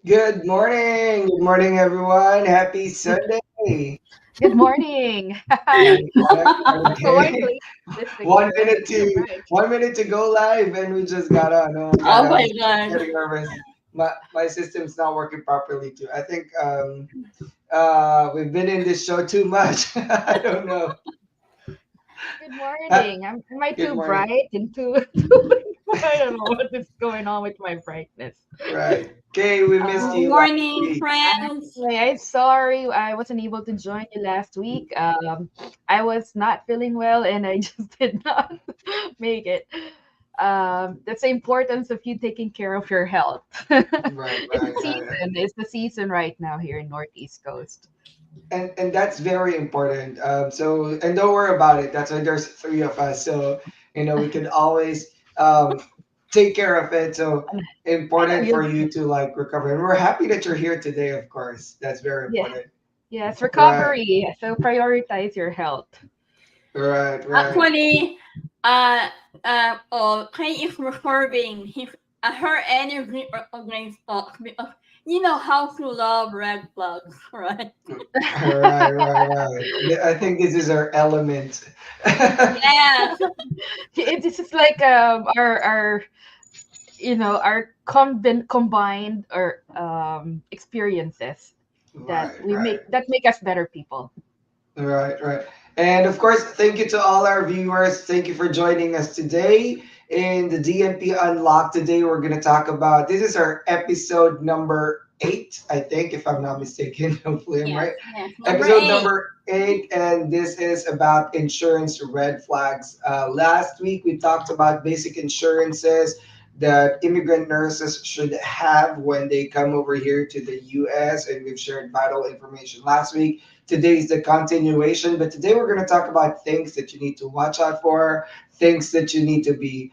Good morning. Good morning, everyone. Happy Sunday. Good morning. Okay. So what Okay. late listening One here? minute All to right. 1 minute to go live, and we just got on. Oh my God, Oh I my was god. getting nervous. My system's not working properly too. I think we've been in this show too much. I don't know. Good Uh, morning. Am I Good too morning. bright and too, I don't know what is going on with my brightness. Right. Okay, we missed Good Um, you last morning, week. friends. I'm sorry I wasn't able to join you last week. I was not feeling well and I just did not make it. That's the importance of you taking care of your health. Right, It's right, a right. season. It's the season right now here in Northeast Coast. And that's very important. And don't worry about it. That's why there's three of us. So we can always take care of it. So I know important for you'll. you to like recover. And we're happy that you're here today. Of course, that's very Yeah. important. Yes, Right, recovery. So prioritize your health. right, right. Actually, Kay is recording her energy against us because you know how to love red flags, right? Right, right, right. I think this is our element. Yes, It's just like our our combined or experiences Right, right. that make us better people. Right, right. And of course, thank you to all our viewers. Thank you for joining us today in the DNP Unlock. Today, we're going to talk about this is our episode number 8, I think, if I'm not mistaken. Hopefully, I'm right. yes. Number Episode 8. number 8, and this is about insurance red flags. Last week, we talked about basic insurances that immigrant nurses should have when they come over here to the US, and we've shared vital information last week. Today's the continuation, but today we're going to talk about things that you need to watch out for, things that you need to be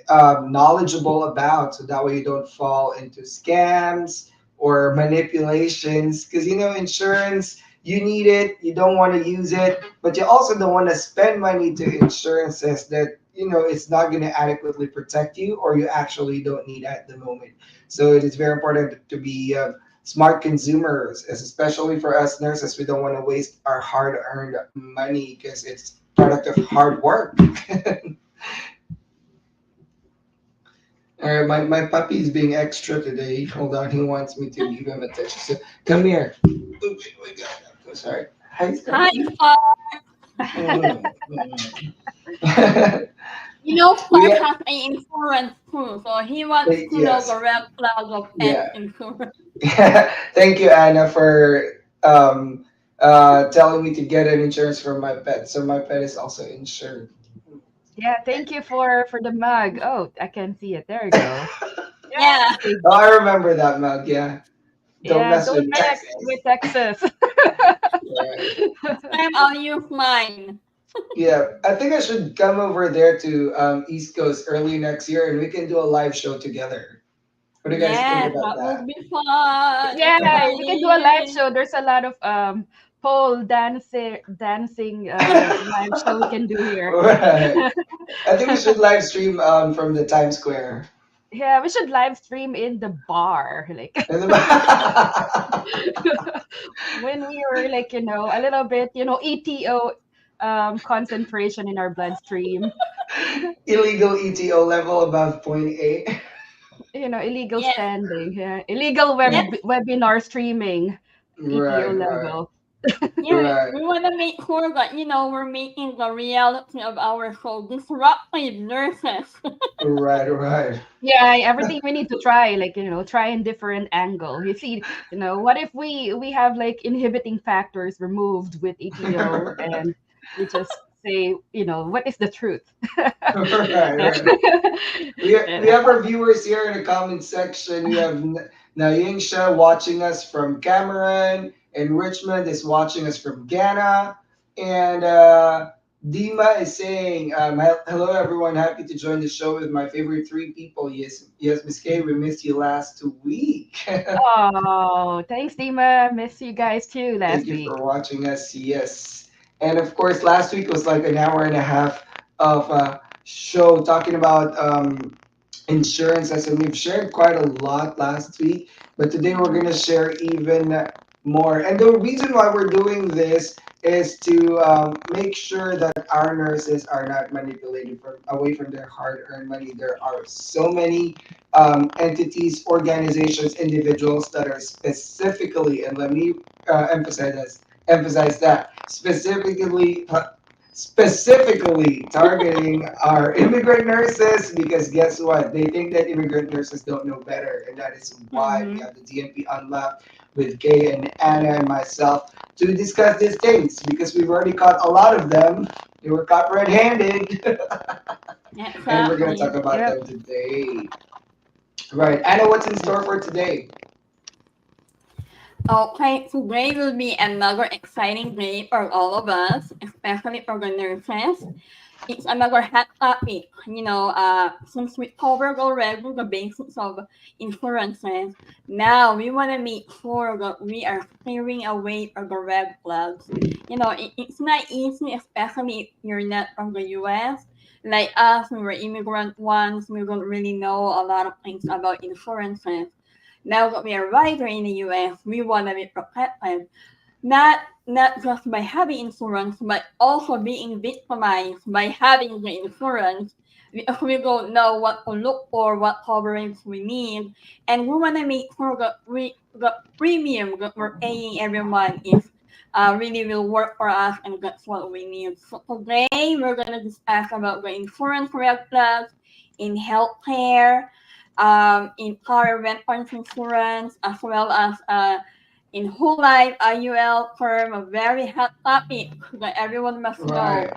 knowledgeable about, so that way you don't fall into scams or manipulations. Because insurance, you need it, you don't want to use it, but you also don't want to spend money to insurances that it's not going to adequately protect you or you actually don't need at the moment. So it is very important to be smart consumers, especially for us nurses. We don't want to waste our hard-earned money because it's product of hard work. All right, my puppy is being extra today. Hold on, he wants me to give him attention. So come here. Oh, my God. I'm sorry. Hi, Hi, Stephanie. Clark. Mm, mm. You know, we Clark has a insurance too, so he wants to know yes, the red flags of pet yeah. insurance. Thank you, Anna, for telling me to get an insurance for my pet. So my pet is also insured. Yeah, thank you for the mug. Oh, I can see it. There you go. Yeah, Yay! Oh, I remember that mug. Yeah, don't Yeah, mess don't with mess Texas. with Texas. Right. next time I'll use mine. Yeah, I think I should come over there to East Coast early next year, and we can do a live show together. What do you guys think Yes, about that will that? be fun. Yeah, we can do a live Exciting. show. There's a lot of pole dancing live show we can do here. Right. I think we should live stream from the Times Square. Yeah, we should live stream in the bar, like And when we were like, a little bit, ETO concentration in our bloodstream, illegal ETO level above point 0.8. illegal Yes, standing, yeah, illegal yes, Right, webinar streaming, ETO right, right, level. yeah. right, We want to make sure that we're making the reality of our show disruptive nurses. right, right. Yeah, everything we need to try, like, try in different angle. You see, what if we have like inhibiting factors removed with ETO and we just say, what is the truth? Right, Yeah. right. We Yeah. have our viewers here in the comment section. We have Nayingsha watching us from Cameron, and Richmond is watching us from Ghana. And Dima is saying, hello everyone, happy to join the show with my favorite three people. Yes, yes, Miss K, we missed you last week. Oh, thanks, Dima. Miss you guys too Thank last you week. for watching us. Yes. And of course, last week was like an hour and a half of show talking about insurances, and we've shared quite a lot last week, but today we're going to share even more. And the reason why we're doing this is to make sure that our nurses are not manipulated away from their hard-earned money. There are so many entities, organizations, individuals that are specifically, and let me emphasize that specifically targeting our immigrant nurses, because guess what? They think that immigrant nurses don't know better, and that is why we Mm-hmm. have the DNP Unlocked with Kay and Anna and myself to discuss these things, because we've already caught a lot of them. They were caught red-handed, and we're gonna talk Exactly. about Yep. them today. Right, Anna, what's in store for today? Okay, today will be another exciting day for all of us, especially for the nurses. It's another hot topic. Since we covered already the basics of insurances, now we want to make sure that we are clearing away for the red flags. It's not easy, especially if you're not from the US. Like us, we were immigrant ones, we don't really know a lot of things about insurances. Now that we are right in the US, we want to be protected not just by having insurance, but also being victimized by having the insurance because we don't know what to look for, what coverage we need, and we want to make sure that the premium that we're paying every month is really will work for us, and that's what we need. So today we're gonna discuss about the insurance red flags in healthcare, in car rental insurance, as well as in whole life IUL term, a very hot topic that everyone must know. Right,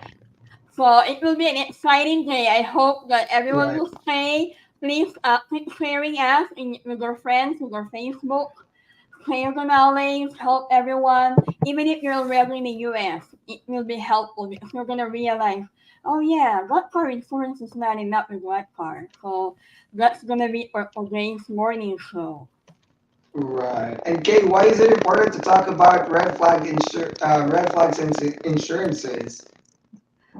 So it will be an exciting day. I hope that everyone right. will stay. Please keep sharing us with your friends, with your Facebook. Share the knowledge, help everyone. Even if you're already in the US, it will be helpful because you're gonna realize, oh yeah, that car insurance is not enough with that car. So that's gonna be for today's morning show. Right. And Kay, why is it important to talk about red flags and insurances?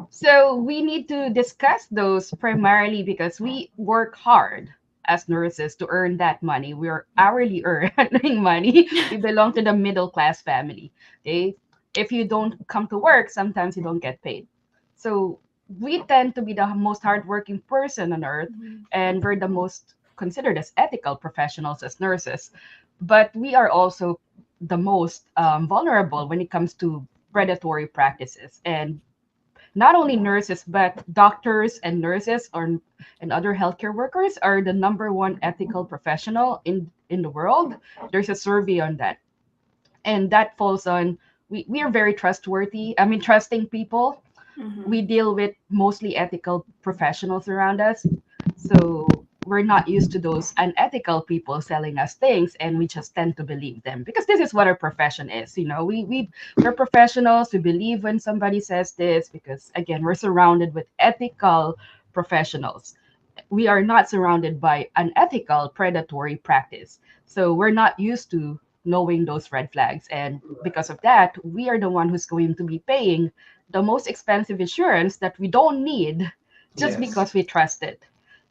So we need to discuss those primarily because we work hard as nurses to earn that money. We're hourly earning money. We belong to the middle class family. Okay? If you don't come to work, sometimes you don't get paid. So we tend to be the most hardworking person on earth, Mhm. and we're the most considered as ethical professionals as nurses. But we are also the most vulnerable when it comes to predatory practices. And not only nurses but doctors and nurses or and other healthcare workers are the number one ethical professional in the world. There's a survey on that, and that falls on we are very trustworthy, I mean trusting people. We Mhm. deal with mostly ethical professionals around us. So we're not used to those unethical people selling us things, and we just tend to believe them because this is what our profession is. We're professionals. We believe when somebody says this because again, we're surrounded with ethical professionals. We are not surrounded by unethical predatory practice. So we're not used to knowing those red flags. And because of that, we are the one who's going to be paying the most expensive insurance that we don't need just Yes. because we trust it.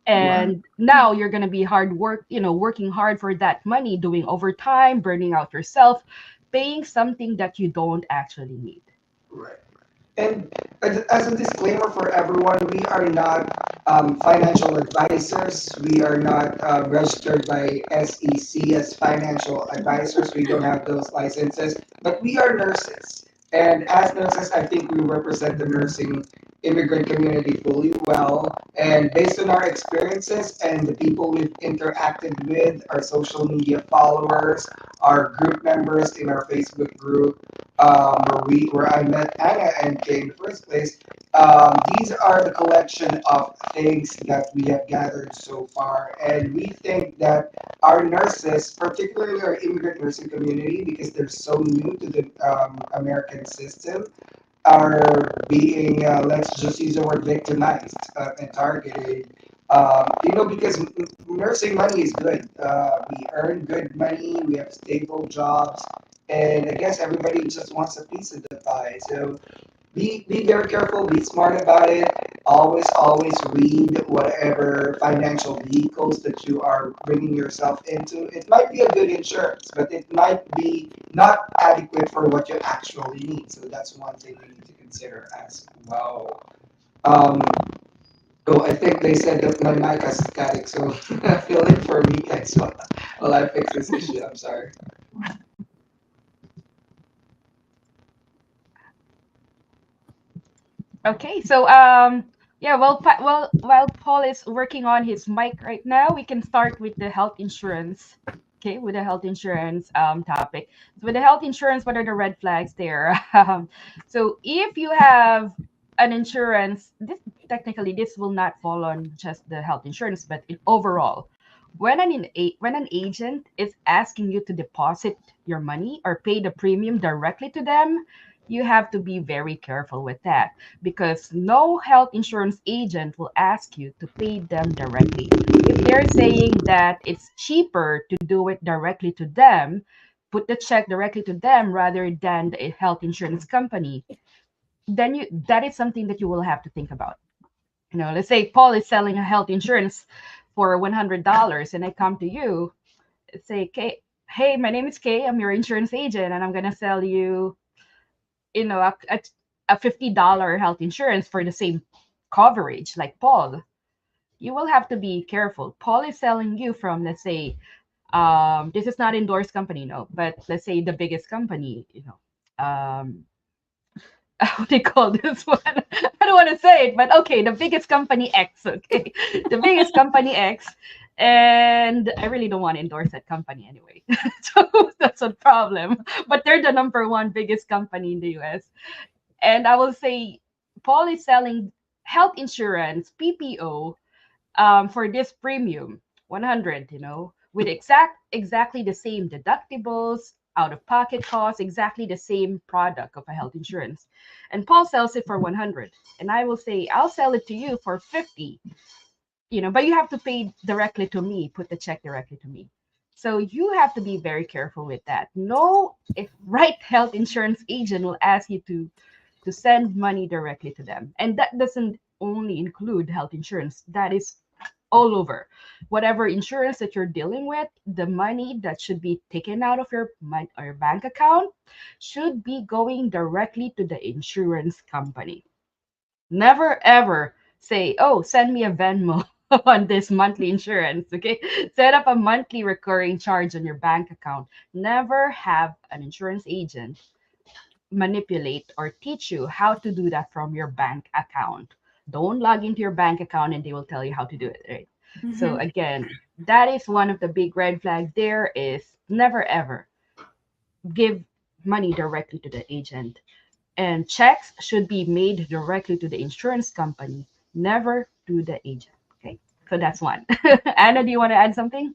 Right. And now you're going to be working hard for that money, doing overtime, burning out yourself, paying something that you don't actually need. Right. And as a disclaimer for everyone, we are not financial advisors. We are not registered by SEC as financial advisors. We don't have those licenses, but we are nurses. And as nurses, I think we represent the nursing immigrant community fully well. And based on our experiences and the people we've interacted with, our social media followers, our group members in our Facebook group, where I met Anna and Kay in the first place. These are the collection of things that we have gathered so far, and we think that our nurses, particularly our immigrant nursing community, because they're so new to the American system, are being, let's just use the word, victimized and targeted. Because nursing money is good. We earn good money. We have stable jobs, and I guess everybody just wants a piece of the pie. So be very careful. Be smart about it. always read whatever financial vehicles that you are bringing yourself into. It might be a good insurance, but it might be not adequate for what you actually need. So that's one thing you need to consider as well. Um, oh, I think they said that my mic has static, so fill in for me guys while I fix this issue. I'm sorry. Okay, so yeah, well, while Paul is working on his mic right now, we can start with the health insurance. Okay, with the health insurance topic. So with the health insurance, what are the red flags there? So if you have an insurance, this technically this will not fall on just the health insurance, but in overall. When an agent is asking you to deposit your money or pay the premium directly to them, you have to be very careful with that because no health insurance agent will ask you to pay them directly. If they're saying that it's cheaper to do it directly to them, put the check directly to them rather than the health insurance company, then you that is something that you will have to think about. Let's say Paul is selling a health insurance for $100 and I come to you, say, hey, my name is Kay, I'm your insurance agent, and I'm gonna sell you, a $50 health insurance for the same coverage like Paul. You will have to be careful. Paul is selling you from, let's say, this is not endorsed company, no, but let's say the biggest company, what do you call this one? I don't want to say it, but okay, the biggest company X, okay, the biggest company X, and I really don't want to endorse that company anyway, so that's a problem. But they're the number one biggest company in the U.S. And I will say, Paul is selling health insurance PPO for this premium 100, with exactly the same deductibles, out of pocket costs, exactly the same product of a health insurance. And Paul sells it for 100. And I will say, I'll sell it to you for 50, but you have to pay directly to me, put the check directly to me. So you have to be very careful with that. No, if right health insurance agent will ask you to send money directly to them. And that doesn't only include health insurance. That is all over. Whatever insurance that you're dealing with, the money that should be taken out of your bank account should be going directly to the insurance company. Never ever say, "Oh, send me a Venmo on this monthly insurance." Okay, set up a monthly recurring charge on your bank account. Never have an insurance agent manipulate or teach you how to do that from your bank account. Don't log into your bank account and they will tell you how to do it, right? So Mm-hmm. again, that is one of the big red flags there is never ever give money directly to the agent. And checks should be made directly to the insurance company, never to the agent. Okay. So that's one. Anna, do you want to add something?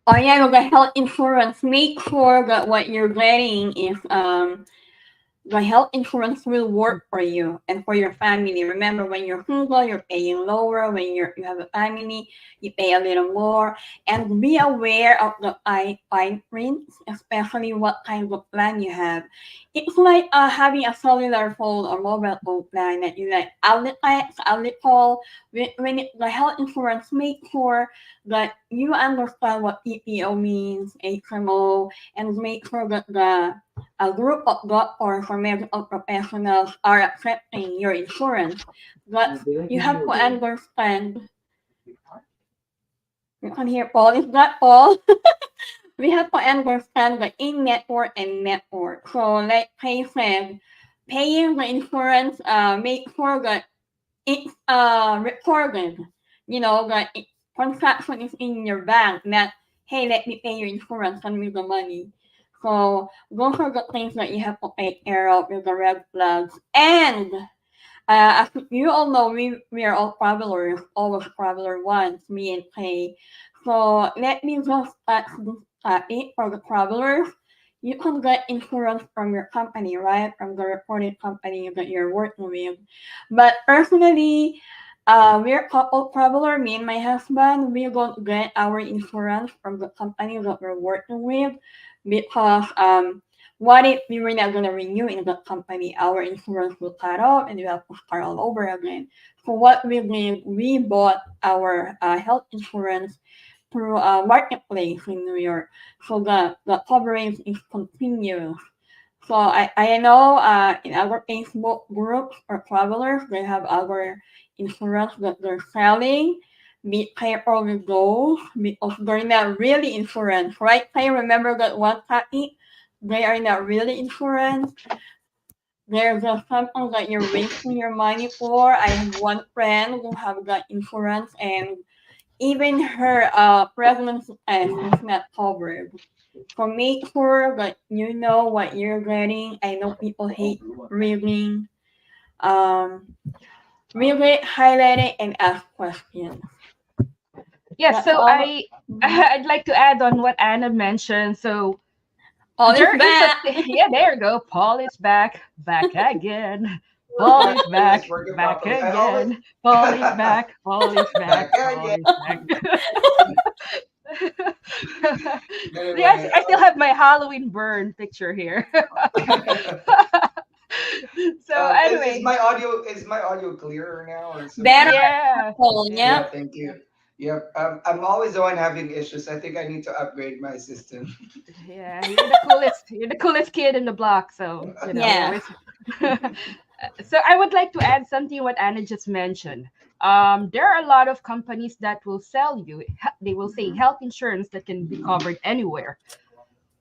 Oh yeah, with the health insurance, make sure that what you're getting is the health insurance will work for you and for your family. Remember, when you're single, you're paying lower. When you have a family, you pay a little more. And be aware of the fine print, especially what kind of plan you have. It's like having a cellular phone or mobile phone plan that you like outlet X, outlet call. The health insurance, make sure that you understand what PPO means, HMO, and make sure that a group of doctors or medical professionals are accepting your insurance. But you have to understand. You can hear Paul. Is that Paul? We have to understand the in-network and network. So, like Kay said, paying the insurance, make sure that it's recorded. That transaction is in your bank. That hey, let me pay your insurance, send me the money. So those are the things that you have to take care of with the red flags. And as you all know, we are all travelers, always traveler once, me and Kay. So let me just touch this topic for the travelers. You can get insurance from your company, right? From the reported company that you're working with. But personally, we're couple traveler, me and my husband, we don't get our insurance from the company that we're working with because what if we were not going to renew in the company? Our insurance will cut off and we have to start all over again. So what we did, we bought our health insurance through a marketplace in New York. So the coverage is continuous. So I know in our Facebook groups or travelers, they have our insurance that they're selling. Be careful with those because they're not really insurance, right? I remember that one time they are not really insurance. They're just something that you're wasting your money for. I have one friend who have got insurance and even her pregnancy test is not covered. So make sure that you know what you're getting. I know people hate reading. Um, read it, highlight it, and ask questions. Yes, That's so all. I I'd like to add on what Anna mentioned. So All is there is a back. yeah, there you go. Paul is back again. Paul is It was back, working back properly. I always again. Paul is back, Paul is back back, Paul again. is back. Yes, Anyway, I still have my Halloween burn picture here. So is anyway, my audio clearer now or something? Better, yeah, Paul. yeah. Yeah. Yeah, thank you. Yep. I'm always the one having issues. I think I need to upgrade my system. Yeah, you're the coolest. You're the coolest kid in the block. So Yeah. it's. So I would like to add something what Anna just mentioned. There are a lot of companies that will sell you. They will say health insurance that can be covered anywhere.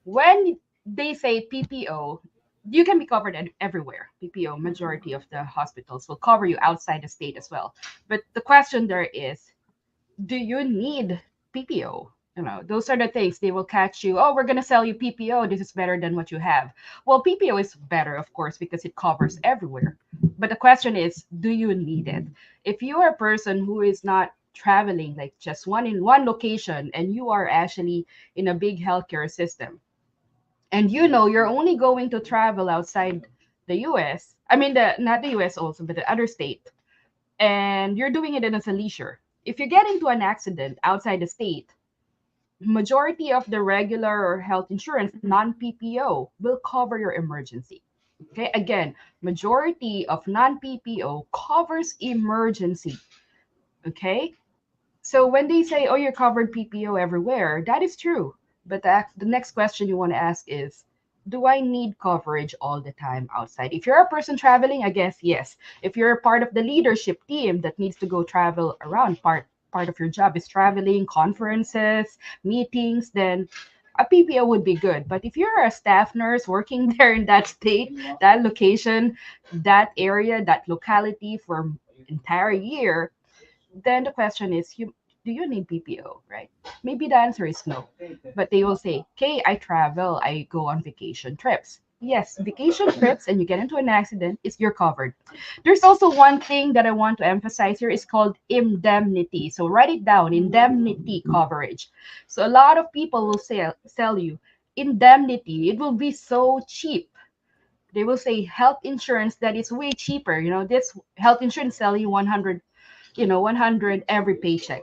When they say PPO, you can be covered everywhere. PPO, majority of the hospitals will cover you outside the state as well. But the question there is, do you need PPO? Those are the things they will catch you. Oh, we're going to sell you PPO. This is better than what you have. Well, PPO is better, of course, because it covers everywhere. But the question is, do you need it? If you are a person who is not traveling like just one in one location and you are actually in a big healthcare system and you're only going to travel outside the US, I mean the not the US also, but the other state, and you're doing it as a leisure. If you get into an accident outside the state, majority of the regular or health insurance, non-PPO, will cover your emergency. Okay, again, majority of non-PPO covers emergency. Okay, so when they say, oh, you're covered PPO everywhere, that is true. But the next question you want to ask is, do I need coverage all the time outside? If you're a person traveling, I guess yes. If you're a part of the leadership team that needs to go travel around, part of your job is traveling, conferences, meetings, then a PPO would be good. But if you're a staff nurse working there in that state, that location, that area, that locality for entire year, then the question is, do you need PPO, right? Maybe the answer is no. But they will say, okay, I travel, I go on vacation trips. Yes, vacation trips and you get into an accident, you're covered. There's also one thing that I want to emphasize here is called indemnity. So write it down, indemnity coverage. So a lot of people will sell you indemnity. It will be so cheap. They will say health insurance that is way cheaper. This health insurance selling you 100, 100 every paycheck.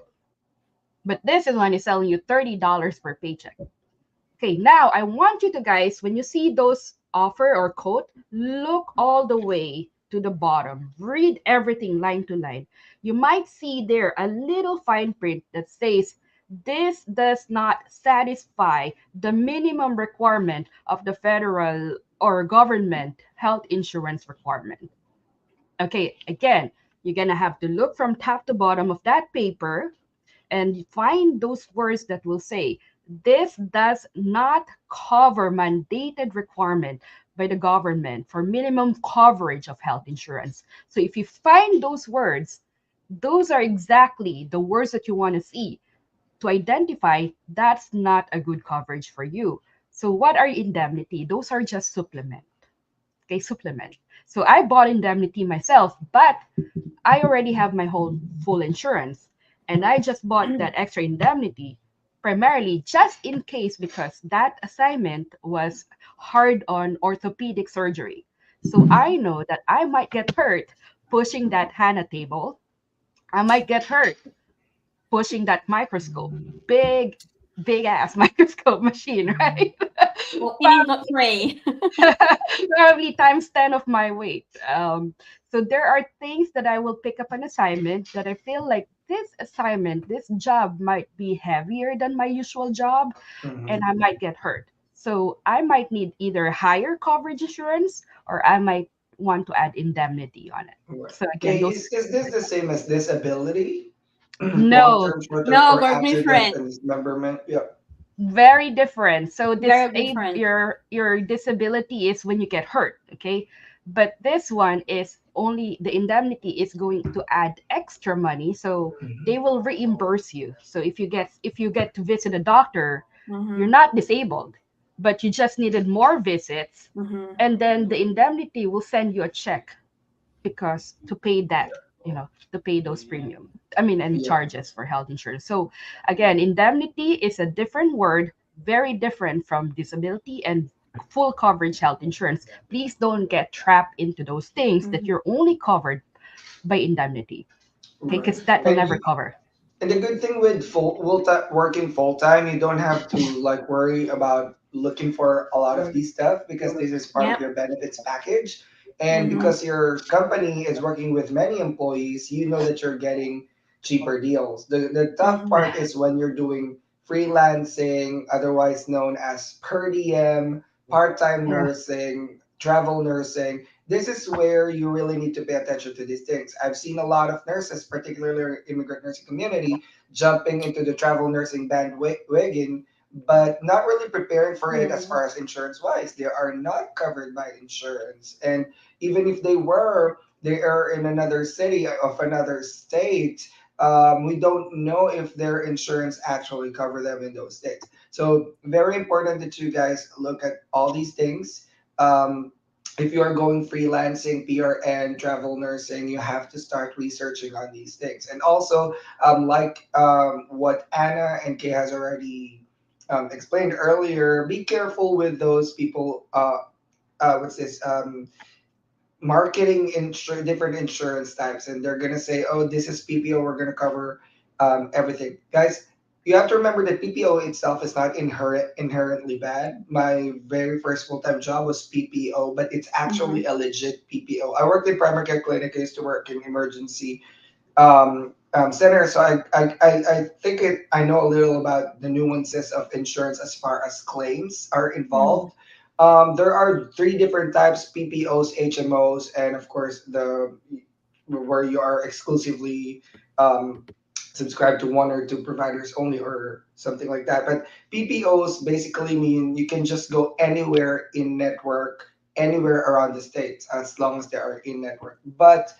But this is one is selling you $30 per paycheck. Okay, now I want you to guys, when you see those offer or quote, look all the way to the bottom. Read everything line to line. You might see there a little fine print that says, this does not satisfy the minimum requirement of the federal or government health insurance requirement. Okay, again, you're going to have to look from top to bottom of that paper and find those words that will say this does not cover mandated requirement by the government for minimum coverage of health insurance. So if you find those words, those are exactly the words that you want to see to identify that's not a good coverage for you. So what are indemnity? Those are just supplement. Okay, supplement. So I bought indemnity myself, but I already have my whole full insurance, and I just bought that extra indemnity primarily just in case because that assignment was hard on orthopedic surgery. So I know that I might get hurt pushing that HANA table. I might get hurt pushing that microscope, big ass microscope machine, right? Opening got three. Probably times 10 of my weight. So there are things that I will pick up an assignment that I feel like this assignment, this job might be heavier than my usual job, and Mhm. I might get hurt. So I might need either higher coverage assurance or I might want to add indemnity on it. Right. So again, Okay, those is this the same as disability? no, Long-term, short-term, No, or we're accident different. and dismemberment? Yeah. very different. So this Very different. your disability is when you get hurt, okay? But this one is only the indemnity is going to add extra money, so Mhm. they will reimburse you. So if you get to visit a doctor, you're Mm-hmm. not disabled, but you just needed more visits, Mm-hmm. and then the indemnity will send you a check because to pay that, to pay those premium, I mean, and Yeah. charges for health insurance. So again, indemnity is a different word, very different from disability and full coverage health insurance. Please don't get trapped into those things that Mm-hmm. you're only covered by indemnity, okay, Right. because that will And never you cover. and the good thing with working full time, you don't have to like worry about looking for a lot of these stuff because this is part of Yep. your benefits package. And Mm-hmm. because your company is working with many employees, you know that you're getting cheaper deals. The tough Mm-hmm. part is when you're doing freelancing, otherwise known as per diem, part-time Yeah. nursing, travel nursing. This is where you really need to pay attention to these things. I've seen a lot of nurses, particularly immigrant nursing community, jumping into the travel nursing bandwagon, but not really preparing for it as Mm-hmm. far as insurance wise. They are not covered by insurance. And even if they were, they are in another city of another state. We don't know if their insurance actually cover them in those states. So very important that you guys look at all these things. Um, if you are going freelancing, PRN, travel nursing, you have to start researching on these things. And also, what Anna and Kay has already explained earlier, be careful with those people. What's this? Marketing different insurance types, and they're gonna say, "Oh, this is PPO. We're gonna cover everything." Guys, you have to remember that PPO itself is not inherently bad. My very first full time job was PPO, but it's Mm-hmm. actually a legit PPO. I worked in primary care clinic. I used to work in emergency center, so I think I know a little about the nuances of insurance as far as claims are Mm-hmm. involved. There are three different types: PPOs, HMOs, and of course the where you are exclusively um, subscribed to one or two providers only, or something like that. But PPOs basically mean you can just go anywhere in network, anywhere around the states, as long as they are in network. But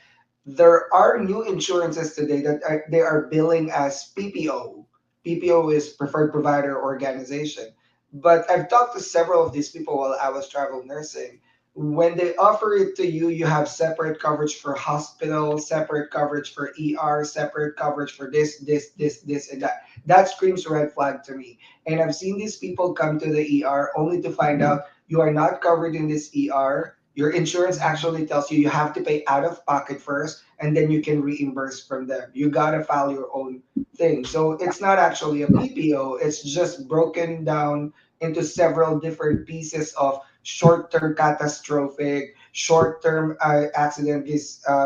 there are new insurances today that they are billing as PPO. PPO is preferred provider organization. But I've talked to several of these people while I was travel nursing. When they offer it to you, you have separate coverage for hospital, separate coverage for ER, separate coverage for this, and that. That screams red flag to me. And I've seen these people come to the ER only to find out you are not covered in this ER. Your insurance actually tells you have to pay out of pocket first, and then you can reimburse from them. You gotta file your own thing. So it's not actually a PPO. It's just broken down into several different pieces of short-term catastrophic, short-term accident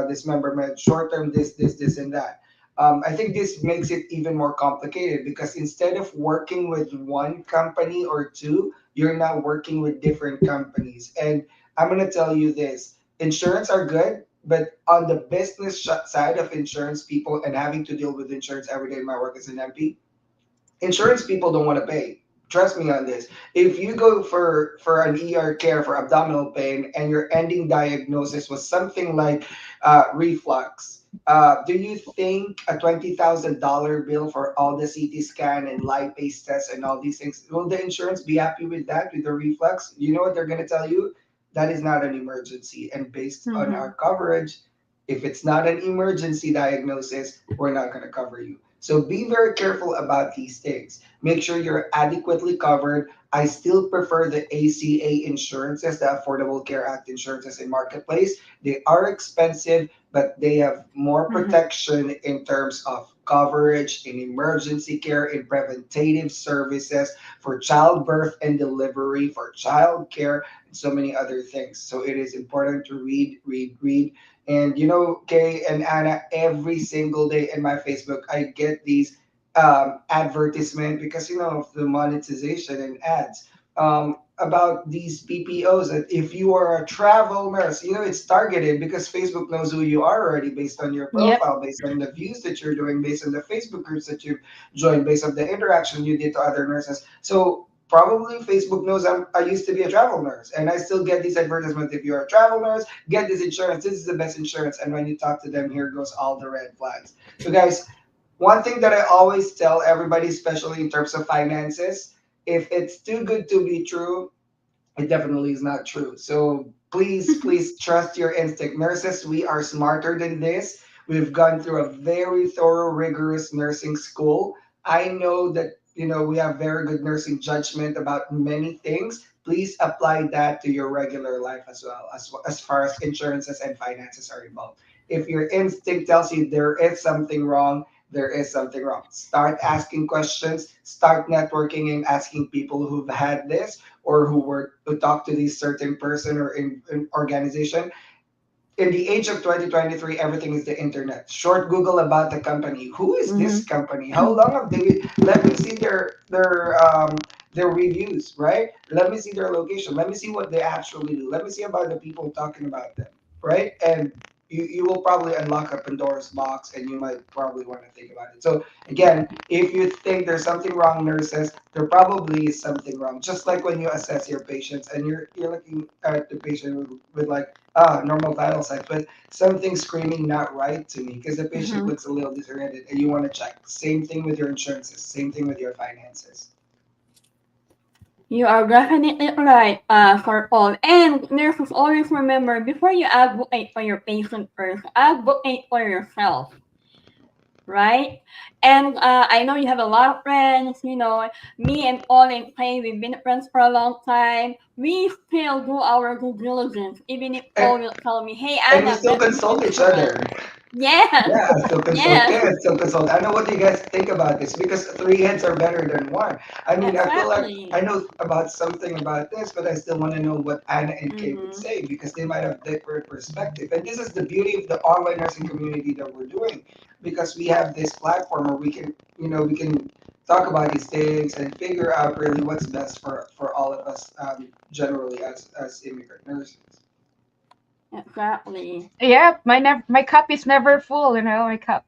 dismemberment, short-term this, and that. I think this makes it even more complicated because instead of working with one company or two, you're now working with different companies. And I'm going to tell you this: insurance are good, but on the business side of insurance people and having to deal with insurance every day in my work as an MP, insurance people don't want to pay. Trust me on this. If you go for an ER care for abdominal pain and your ending diagnosis was something like reflux, do you think a $20,000 bill for all the CT scan and lipase tests and all these things, will the insurance be happy with that, with the reflux? You know what they're going to tell you? That is not an emergency. And based on Mm-hmm. our coverage, if it's not an emergency diagnosis, we're not going to cover you. So be very careful about these things. Make sure you're adequately covered. I still prefer the ACA insurances, the Affordable Care Act insurances in marketplace. They are expensive, but they have more Mm-hmm. protection in terms of coverage in emergency care, in preventative services, for childbirth and delivery, for child care, and so many other things. So it is important to read, read, read. And Kay and Anna, every single day in my Facebook, I get these advertisement because of the monetization and ads about these PPOs. That if you are a travel nurse, it's targeted because Facebook knows who you are already based on your Yep. profile, based on the views that you're doing, based on the Facebook groups that you've joined, based on the interaction you did to other nurses. So probably Facebook knows I used to be a travel nurse and I still get these advertisements. If you're a travel nurse, get this insurance. This is the best insurance. And when you talk to them, here goes all the red flags. So guys, one thing that I always tell everybody, especially in terms of finances, if it's too good to be true, it definitely is not true. So please, please trust your instinct. Nurses, we are smarter than this. We've gone through a very thorough, rigorous nursing school. I know that, we have very good nursing judgment about many things. Please apply that to your regular life as well, as far as insurances and finances are involved. If your instinct tells you there is something wrong, there is something wrong. Start asking questions, start networking and asking people who've had this or who talk to this certain person or in organization. In the age of 2023, everything is the internet. Short Google about the company. Who is this Mm-hmm. company? How long have they? Let me see their reviews, right? Let me see their location. Let me see what they actually do. Let me see about the people talking about them, right? And you will probably unlock a Pandora's box, and you might probably want to think about it. So again, if you think there's something wrong, nurses, there probably is something wrong. Just like when you assess your patients and you're looking at the patient with like normal vital signs, but something screaming not right to me because the patient Mm-hmm. looks a little disoriented and you want to check. Same thing with your insurances, same thing with your finances. You are definitely right, for all. And nurses, always remember, before you advocate for your patient first, advocate for yourself, right? And I know you have a lot of friends, me and Paul and Clay, we've been friends for a long time. We still do our due diligence, even if And Paul will tell me, hey, and we Anna, still get this consult each other. insurance. Yes, Yeah, I still consult. yes, Yeah, I still consult. I know what you guys think about this because three heads are better than one. I mean, I feel like I exactly. know about something about this, but I still want to know what Anna and Kay would Mm-hmm. say because they might have different perspective. And this is the beauty of the online nursing community that we're doing because we have this platform where we can talk about these things and figure out really what's best for all of us generally as immigrant nurses. Exactly. Yeah, my cup is never full, my cup.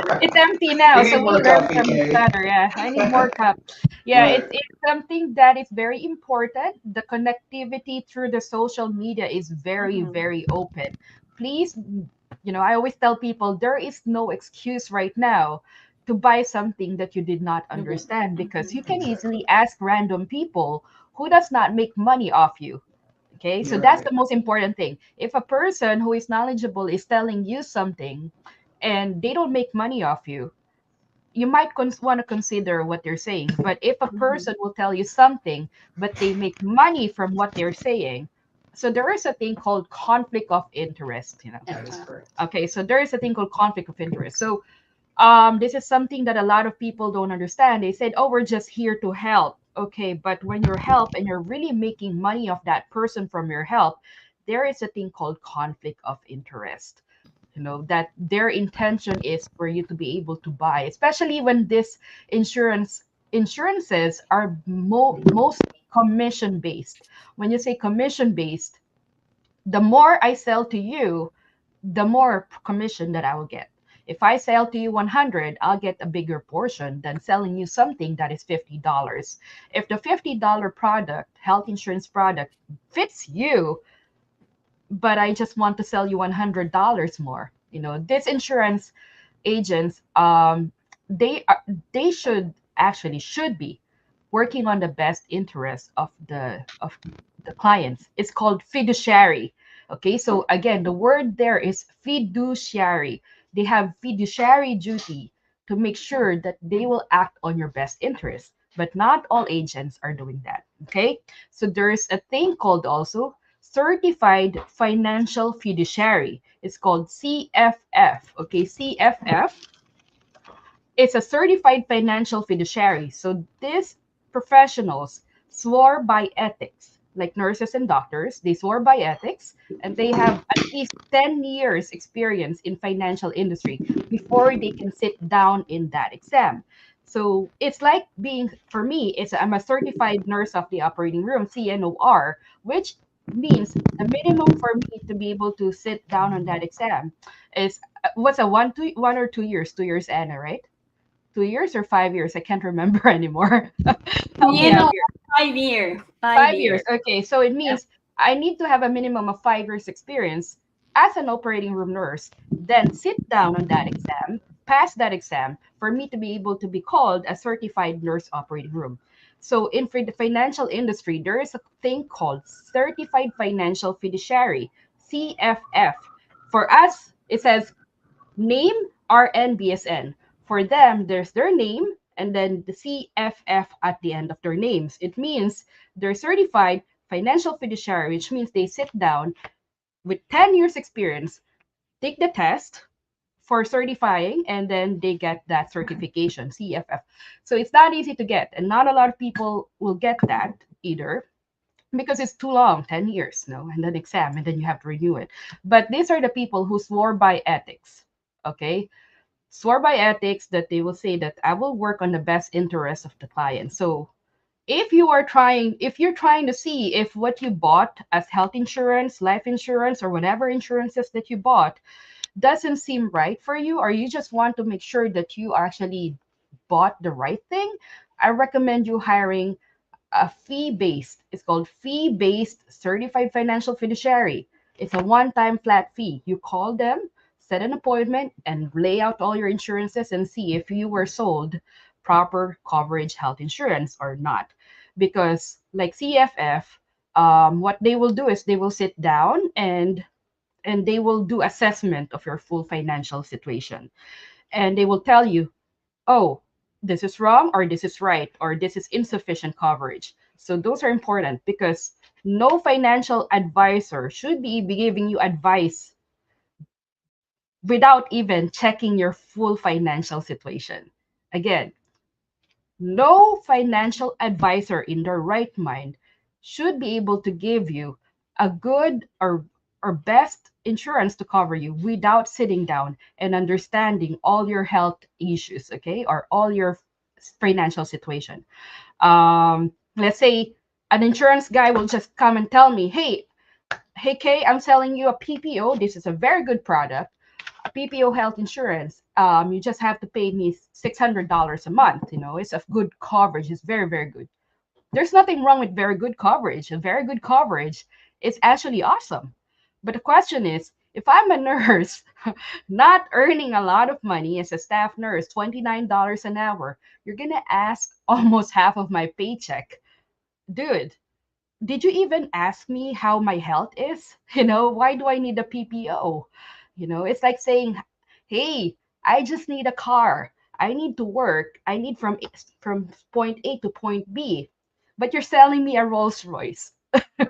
Right. It's empty now, We so need we more learn coffee, from each Kay. other. Yeah, I need more cup. Yeah, Right. it's something that is very important. The connectivity through the social media is very, Mm-hmm. very open. Please, I always tell people there is no excuse right now to buy something that you did not You did. understand because Mm-hmm. you can Exactly. easily ask random people who does not make money off you. Okay, so You're that's right. the most important thing. If a person who is knowledgeable is telling you something and they don't make money off you, you might want to consider what they're saying. But if a Mm-hmm. person will tell you something, but they make money from what they're saying, so there is a thing called conflict of interest. That is Exactly. correct. Okay, so there is a thing called conflict of interest. So this is something that a lot of people don't understand. They said, oh, we're just here to help. Okay, but when you're help and you're really making money off that person from your help, there is a thing called conflict of interest. That their intention is for you to be able to buy, especially when this insurances are mostly commission based. When you say commission based, the more I sell to you, the more commission that I will get. If I sell to you 100, I'll get a bigger portion than selling you something that is $50. If the $50 product, health insurance product, fits you, but I just want to sell you $100 more, this insurance agents, they are they should be working on the best interest of the clients. It's called fiduciary. Okay, so again, the word there is fiduciary. They have fiduciary duty to make sure that they will act on your best interest, but not all agents are doing that. Okay, so there's a thing called also certified financial fiduciary. It's called CFF. Okay, CFF. It's a certified financial fiduciary. So these professionals swore by ethics, like nurses and doctors. They swore by ethics, and they have at least 10 years experience in financial industry before they can sit down in that exam. So it's like being, for me, I'm a certified nurse of the operating room, CNOR, which means the minimum for me to be able to sit down on that exam is what's a 1 or 2 years, 2 years, Anna, right? 2 years or 5 years? I can't remember anymore. Help me You out know, here. 5 years. Five 5 years. years. Okay, so it Yeah. means I need to have a minimum of 5 years experience as an operating room nurse, then sit down on that exam, pass that exam for me to be able to be called a certified nurse operating room. So in for the financial industry, there is a thing called Certified Financial Fiduciary, CFF. For us, it says name RNBSN. For them, there's their name and then the CFF at the end of their names. It means they're certified financial fiduciary, which means they sit down with 10 years experience, take the test for certifying, and then they get that certification, CFF. So it's not easy to get, and not a lot of people will get that either because it's too long, 10 years, no, and then exam, and then you have to renew it. But these are the people who swore by ethics, okay? Swore by ethics that they will say that I will work on the best interest of the client. So if you're trying to see if what you bought as health insurance, life insurance, or whatever insurances that you bought doesn't seem right for you, or you just want to make sure that you actually bought the right thing, I recommend you hiring a fee-based, it's called fee-based certified financial fiduciary. It's a one-time flat fee. You call them, set an appointment, and lay out all your insurances and see if you were sold proper coverage health insurance or not. Because like CFF, what they will do is they will sit down and they will do assessment of your full financial situation, and they will tell you, oh, this is wrong, or this is right, or this is insufficient coverage. So those are important because no financial advisor should be giving you advice without even checking your full financial situation. Again, no financial advisor in their right mind should be able to give you a good or best insurance to cover you without sitting down and understanding all your health issues, okay, or all your financial situation. Let's say an insurance guy will just come and tell me, hey Kay, I'm selling you a PPO. This is a very good product, a PPO health insurance. You just have to pay me $600 a month. You know, it's a good coverage. It's very, very good. There's nothing wrong with very good coverage. A very good coverage is actually awesome. But the question is, if I'm a nurse, not earning a lot of money as a staff nurse, $29 an hour, you're gonna ask almost half of my paycheck. Dude, did you even ask me how my health is? You know, why do I need a PPO? You know, it's like saying, hey, I just need a car. I need to work. I need from point A to point B. But you're selling me a Rolls Royce,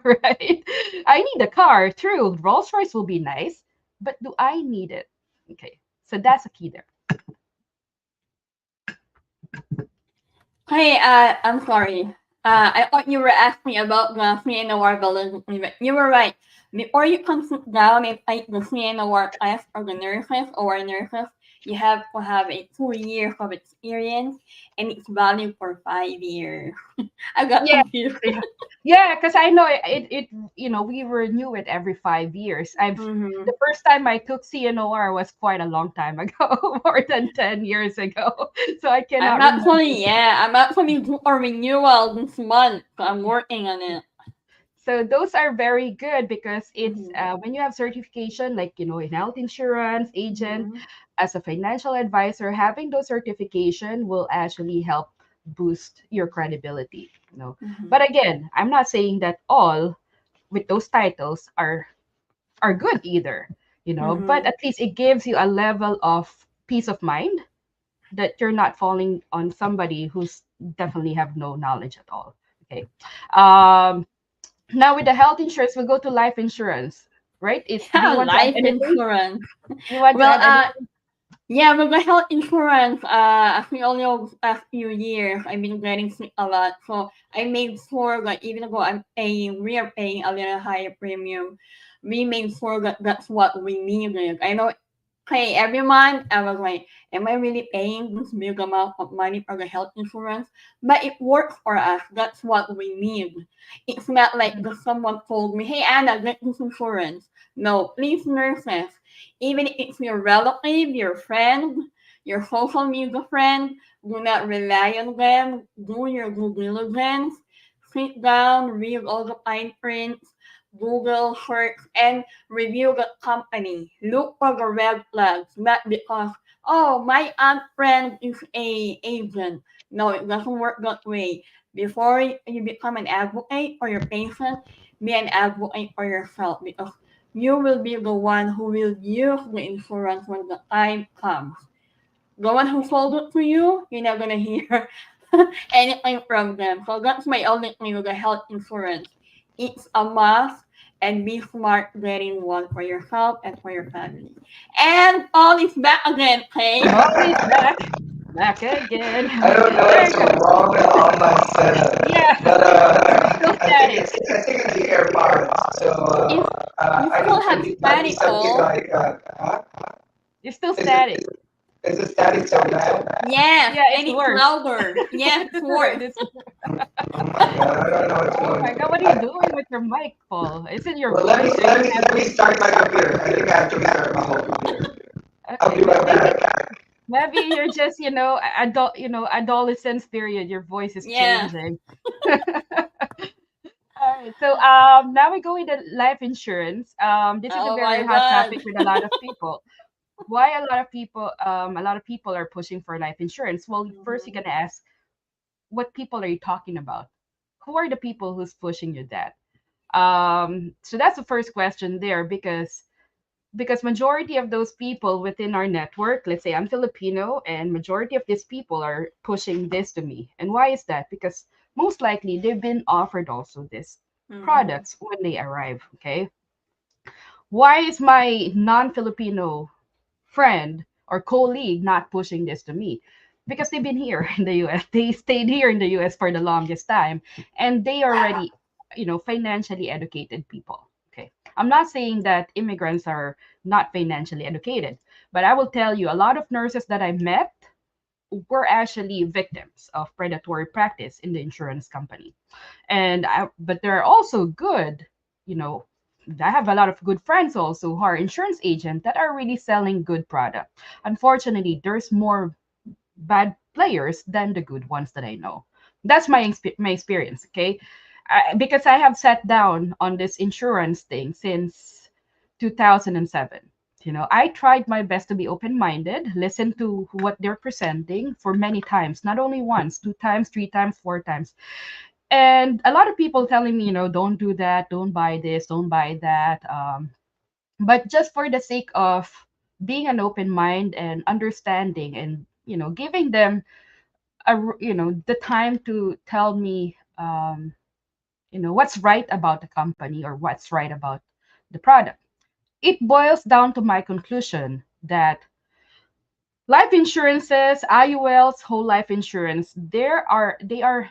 right? I need a car. True, Rolls Royce will be nice, but do I need it? Okay, so that's a key there. Hey, I'm sorry. I thought you were asking about the CNOR validity, but you were right. Before you can sit down and take the CNOR test or the nurses, you have to have a 2 years of experience, and it's valid for 5 years. I got Yeah, confused. yeah, yeah. Because I know we renew it every 5 years. Mm-hmm. The first time I took CNOR was quite a long time ago, more than 10 years ago. So I cannot remember. I'm actually due for renewal this month. So I'm working on it. So those are very good because it's Mm-hmm. when you have certification, like in health insurance agent, Mm-hmm. as a financial advisor, having those certification will actually help boost your credibility. Mm-hmm. But again, I'm not saying that all with those titles are good either. But Mm-hmm. at least it gives you a level of peace of mind that you're not falling on somebody who's definitely have no knowledge at all. Okay. um Now with the health insurance, we'll go to life insurance, right? Do Yeah, you want to add life anything? insurance. You want to Well, add anything? Yeah, with the health insurance, as we all know, past few years, I've been getting sick a lot. So I made sure that even though we are paying a little higher premium, we made sure that that's what we needed. I know, okay, every month I was like, am I really paying this big amount of money for the health insurance? But it works for us. That's what we need. It's not like Mhm. that someone told me, hey, Anna, get this insurance. No, please, nurses, even if it's your relative, your friend, your social media friend, do not rely on them. Do your due diligence. Sit down, read all the fine prints, Google search, and review the company. Look for the red flags, not because, oh, my aunt friend is a agent. No, it doesn't work that way. Before you become an advocate for your patient, be an advocate for yourself, because you will be the one who will use the insurance when the time comes. The one who sold it to you, you're not gonna hear anything from them. So that's my only thing with the health insurance. It's a must, and be smart getting one for yourself and for your family. And all is back again, Kay. Always back again. I don't know There what's you go. wrong with all my setup, Yeah, but it's still static. I think it's the AirPods. So You, you I still think have might be static, something Paul. like huh? It's still Is it static. is it static so bad? Yes, Yeah, and it's it's worse. louder. Yes, it's Right. worse. Oh my god, I don't know what's Oh going my on. God, what are you doing with your mic, Paul? Isn't your Well, voice let really me heavy? restart my computer. I think I have to restart my whole computer. I'll Okay, be right maybe back. maybe you're just, adolescence period. Your voice is Yeah. changing. All right. So now we go into life insurance. This is a Oh my very hot god. topic with a lot of people. Why a lot of people are pushing for life insurance? Well, first you're Mhm. gonna ask, what people are you talking about? Who are the people who's pushing you that? So that's the first question there, because majority of those people within our network, let's say I'm Filipino, and majority of these people are pushing this to me. And why is that? Because most likely they've been offered also this Mhm. products when they arrive. Okay, why is my non-Filipino friend or colleague not pushing this to me? Because they've been here in the US. They stayed here in the US for the longest time, and they already, financially educated people. Okay. I'm not saying that immigrants are not financially educated, but I will tell you, a lot of nurses that I met were actually victims of predatory practice in the insurance company. But there are also good, you know, I have a lot of good friends also who are insurance agents that are really selling good product. Unfortunately, there's more bad players than the good ones that I know. That's my experience. Okay, because I have sat down on this insurance thing since 2007. I tried my best to be open minded, listen to what they're presenting for many times, not only once, two times, three times, four times, and a lot of people telling me, don't do that, don't buy this, don't buy that. But just for the sake of being an open mind and understanding, and giving them the time to tell me, what's right about the company or what's right about the product. It boils down to my conclusion that life insurances, IULs, whole life insurance, they are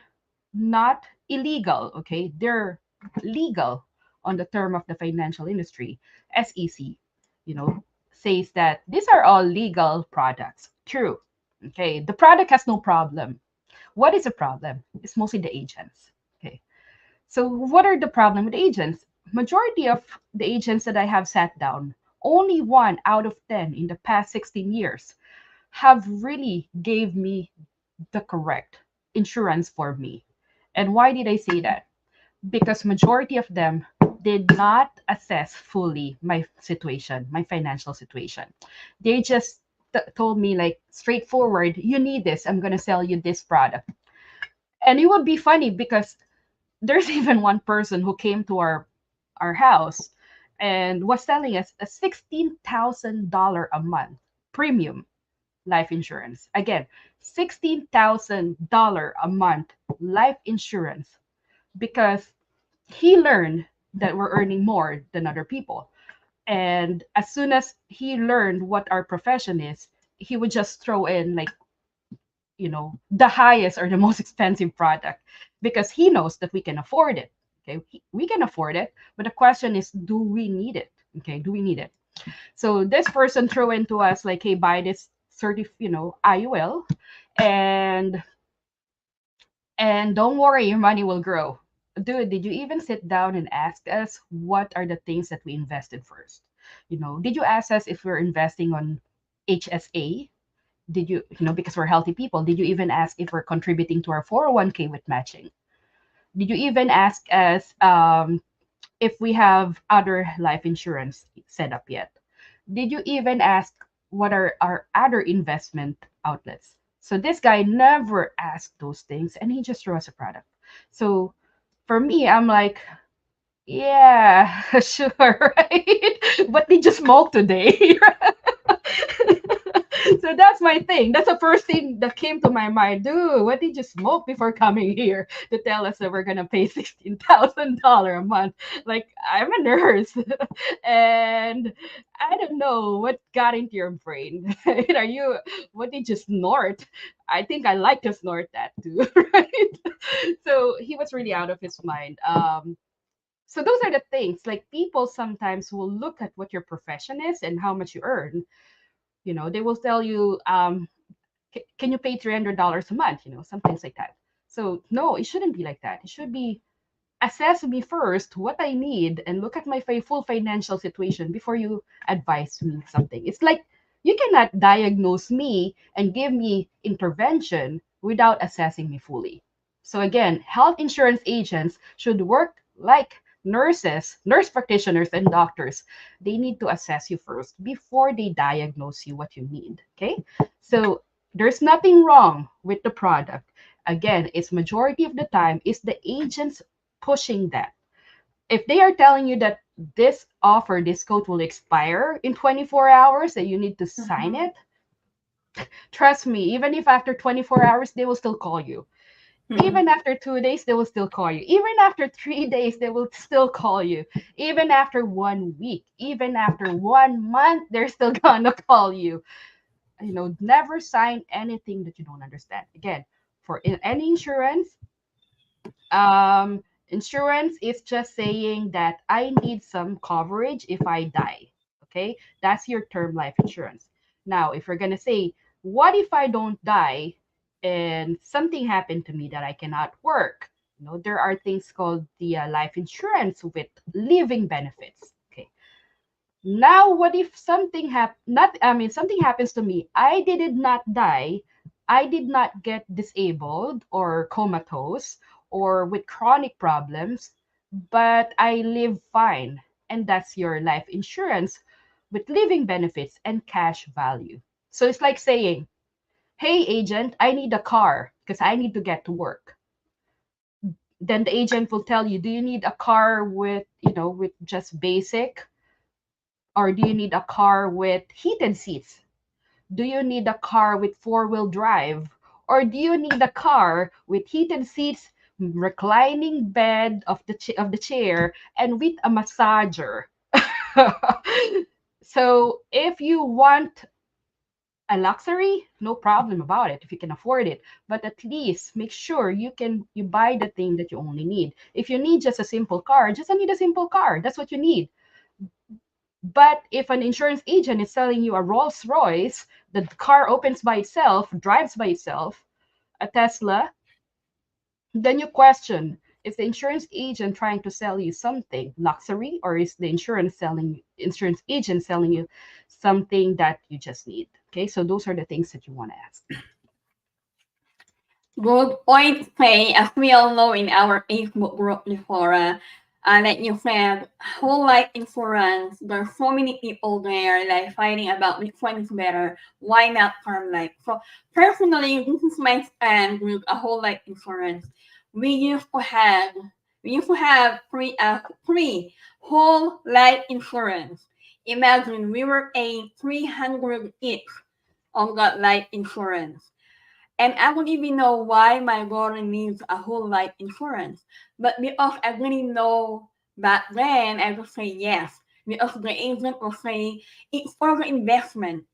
not illegal, okay? They're legal on the term of the financial industry. SEC, you know, says that these are all legal products. True. Okay. The product has no problem. What is the problem? It's mostly the agents. Okay. So what are the problem with agents? Majority of the agents that I have sat down, only one out of 10 in the past 16 years have really gave me the correct insurance for me. And why did I say that? Because majority of them did not assess fully my situation, my financial situation. They just told me like straightforward, you need this, I'm going to sell you this product. And it would be funny because there's even one person who came to our house and was selling us a $16,000 a month premium life insurance. Again, $16,000 a month life insurance because he learned that we're earning more than other people. And as soon as he learned what our profession is, he would just throw in like, the highest or the most expensive product because he knows that we can afford it. Okay, we can afford it, but the question is, do we need it? Okay, do we need it? So this person threw into us like, hey, buy this IUL, and don't worry, your money will grow. Dude, did you even sit down and ask us what are the things that we invested first? Did you ask us if we're investing on HSA? Did because we're healthy people, did you even ask if we're contributing to our 401k with matching? Did you even ask us if we have other life insurance set up yet? Did you even ask what are our other investment outlets? So this guy never asked those things and he just threw us a product. So for me, I'm like, yeah, sure, right? What did you smoke today? So that's my thing. That's the first thing that came to my mind. Dude, what did you smoke before coming here to tell us that we're gonna pay $16,000 a month? Like, I'm a nurse, and I don't know what got into your brain. Are you? What did you snort? I think I like to snort that too, right? So he was really out of his mind. So those are the things. Like, people sometimes will look at what your profession is and how much you earn. They will tell you, can you pay $300 a month? Some things like that. So no, it shouldn't be like that. It should be, assess me first what I need and look at my full financial situation before you advise me something. It's like you cannot diagnose me and give me intervention without assessing me fully. So again, health insurance agents should work like nurses, nurse practitioners, and doctors. They need to assess you first before they diagnose you what you need. Okay. So there's nothing wrong with the product. Again, it's majority of the time is the agents pushing that. If they are telling you that this offer, this code will expire in 24 hours, that you need to sign Mhm. it, trust me, even if after 24 hours, they will still call you. Mhm. Even after 2 days, they will still call you. Even after 3 days, they will still call you. Even after 1 week, even after 1 month, they're still gonna call you. Never sign anything that you don't understand. Again, for any insurance, insurance is just saying that I need some coverage if I die. Okay, that's your term life insurance. Now, if we're gonna say, what if I don't die and something happened to me that I cannot work? There are things called the life insurance with living benefits. Okay, now what if something not I mean something happens to me, I did not die, I did not get disabled or comatose or with chronic problems, but I live fine, and that's your life insurance with living benefits and cash value. So it's like saying, hey agent, I need a car because I need to get to work. Then the agent will tell you, do you need a car with with just basic, or do you need a car with heated seats? Do you need a car with four-wheel drive? Or do you need a car with heated seats, reclining bed of the chair, and with a massager? So if you want a luxury, no problem about it if you can afford it. But at least make sure you buy the thing that you only need. If you need just a simple car, just need a simple car. That's what you need. But if an insurance agent is selling you a Rolls Royce, the car opens by itself, drives by itself, a Tesla, then you question, is the insurance agent trying to sell you something luxury, or is the insurance agent selling you something that you just need? Okay, so those are the things that you want to ask. Good point, Faye. As we all know in our Facebook group before, like you said, whole life insurance, there's so many people there like fighting about which one is better. Why not term life? So personally, this is my stand with a whole life insurance. We used to have three whole life insurance. Imagine we were paying 300 each on that life insurance. And I don't even know why my daughter needs a whole life insurance. But because I didn't know back then, I would say yes. Because the agent will say it's for the investment.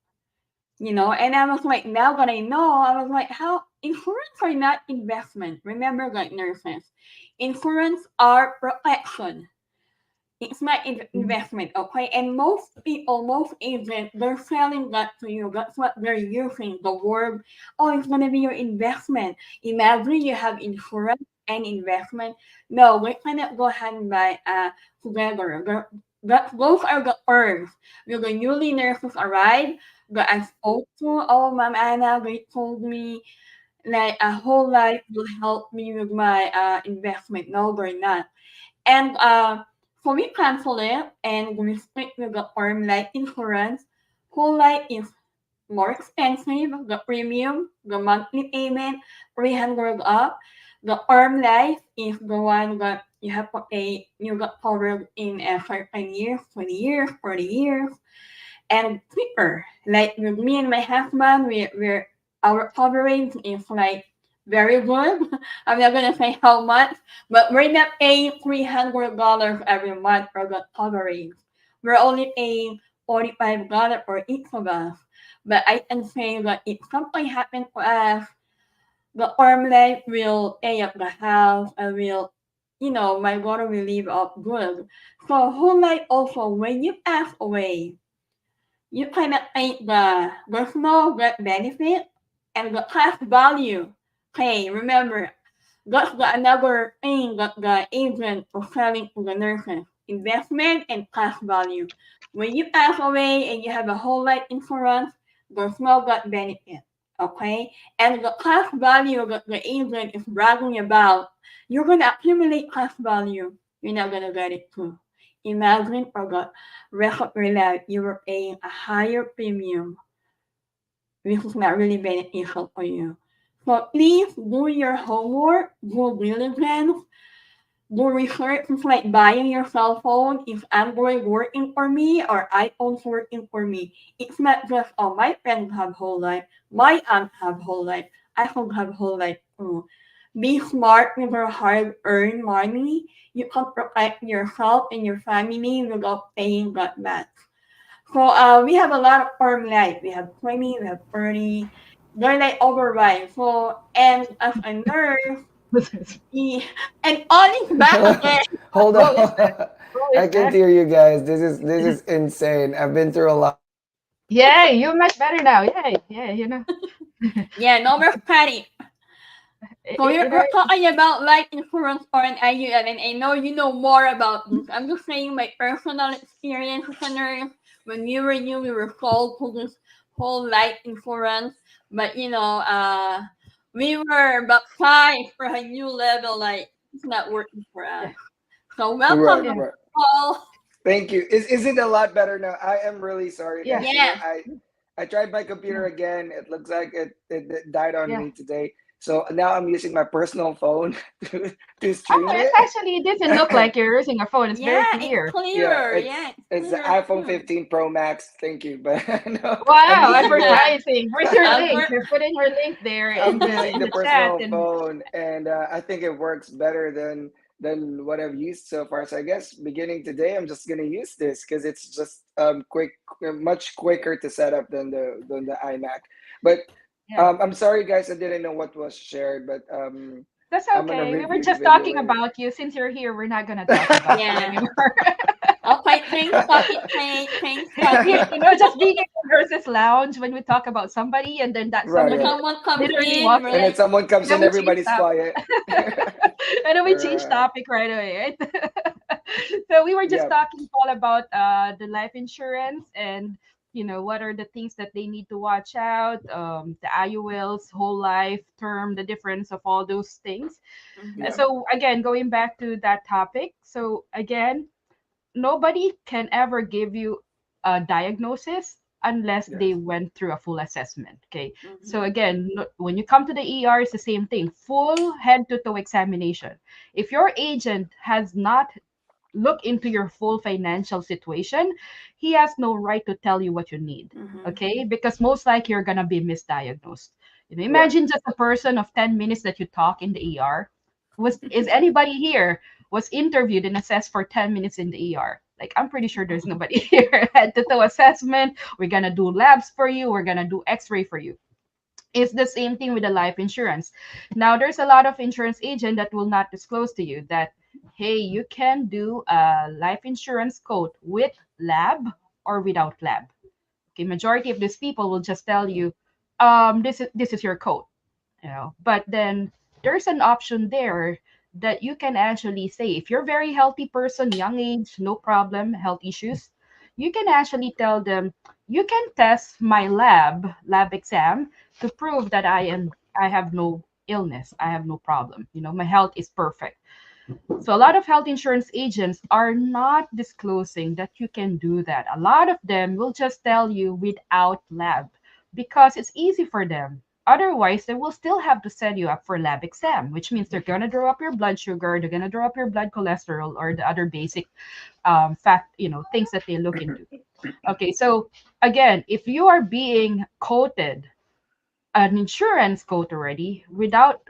And I was like, now that I know, I was like, how insurance are not investment. Remember, like nurses, insurance are protection. It's not investment, okay? And most people, most agents, they're selling that to you. That's what they're using. The word, oh, it's gonna be your investment. Imagine you have insurance and investment. No, we cannot go hand by together. Those are the terms. When the newly nurses arrive, that I spoke to, oh, Ma'am Anna, they told me like a whole life will help me with my investment. No, they're not. And so we cancel it and we stick with the term life insurance. Whole life is more expensive. The premium, the monthly payment, 300 up. The term life is the one that you have to pay, you got covered in a certain years, 20 years, 40 years, and cheaper. Like with me and my husband, we're our coverage is like very good. I'm not gonna say how much, but we're not paying $300 every month for the coverage. We're only paying $45 for each of us. But I can say that if something happened to us, the arm life will pay up the house and will, my daughter will live up good. So whole life also, when you pass away, you cannot take there's no death benefit and the cash value. Okay, remember, that's another thing that the agent was selling to the nurses. Investment and cash value. When you pass away and you have a whole life insurance, there's no death benefit. Okay? And the cash value that the agent is bragging about, you're gonna accumulate cash value. You're not gonna get it too. Imagine for the rest of your life you were paying a higher premium, which is not really beneficial for you. So please do your homework, do diligence, do research. It's like buying your cell phone. Is Android working for me or iPhone's working for me? It's not just, oh, my friends have whole life, my aunt have whole life, I should have whole life too. Be smart with your hard earned money. You can protect yourself and your family without paying that much. So we have a lot of term life. We have 20, we have 30. They're like override. So, and as a nurse, we, and all is back again. Hold Roll is back. on. Roll I is can't back. hear you guys. This is insane. I've been through a lot. Yay, you're much better now. Yay, yeah, Yeah, no more panic. So we're it talking about life insurance or an IUL, and I know you know more about this. I'm just saying my personal experience as a nurse. When we were new, we were sold to this whole life insurance, but we were baptized for a new level. Like it's not working for us. yeah, So welcome, Right, yeah, Dr. right. Paul. Thank you. Is it a lot better now? I am really sorry, yeah, guys. Yes. I tried my computer yeah, again. It looks like it died on yeah. me today. So now I'm using my personal phone to Oh, stream it's it. actually it doesn't look like you're using a phone. It's very Yeah, it's clear. Yeah, clearer. it's Yeah, it's it's the clearer iPhone too. 15 Pro Max. Thank you, but no, I'm Wow, using the advertising. Where's your link? Albert. You're putting your link there I'm using in the the chat, personal and phone, and I think it works better than what I've used so far. So I guess beginning today, I'm just gonna use this because it's just quick, much quicker to set up than the iMac. But yeah. I'm sorry, guys, I didn't know what was shared, but That's I'm gonna okay. We were review the just video talking later. about you. Since you're here, we're not gonna talk about you Yeah. anymore. Okay, change topic, change Like topic. just being in the nurses lounge when we talk about somebody, and then that Right, somebody right. Someone comes literally in, walks we're And in, then like, someone comes then in, we change everybody's topic. quiet. And then we change Right. topic right away, right? So we were just Yep. talking all about the life insurance and what are the things that they need to watch out, the IULs, whole life term, the difference of all those things. mhm, Yep. So again, going back to that topic. So again, nobody can ever give you a diagnosis unless they Yes. went through a full assessment. Okay. So mhm, again, when you come to the ER, it's the same thing, full head to toe examination. If your agent has not looked into your full financial situation, he has no right to tell you what you need. mhm, Okay. Because most likely you're going to be misdiagnosed. Right. Imagine just a person of 10 minutes that you talk in the ER. Is anybody here was interviewed and assessed for 10 minutes in the ER. Like, I'm pretty sure there's nobody here at the toe assessment. We're going to do labs for you. We're going to do x-ray for you. It's the same thing with the life insurance. Now, there's a lot of insurance agent that will not disclose to you that, hey, you can do a life insurance quote with lab or without lab. Okay, majority of these people will just tell you, this is your code, But then there's an option there that you can actually say, if you're a very healthy person, young age, no problem, health issues, you can actually tell them, you can test my lab exam to prove that I have no illness, I have no problem, my health is perfect. So a lot of health insurance agents are not disclosing that you can do that. A lot of them will just tell you without lab because it's easy for them. Otherwise, they will still have to set you up for lab exam, which means they're going to draw up your blood sugar, they're going to draw up your blood cholesterol or the other basic fact, things that they look into. Okay, so again, if you are being quoted an insurance quote already without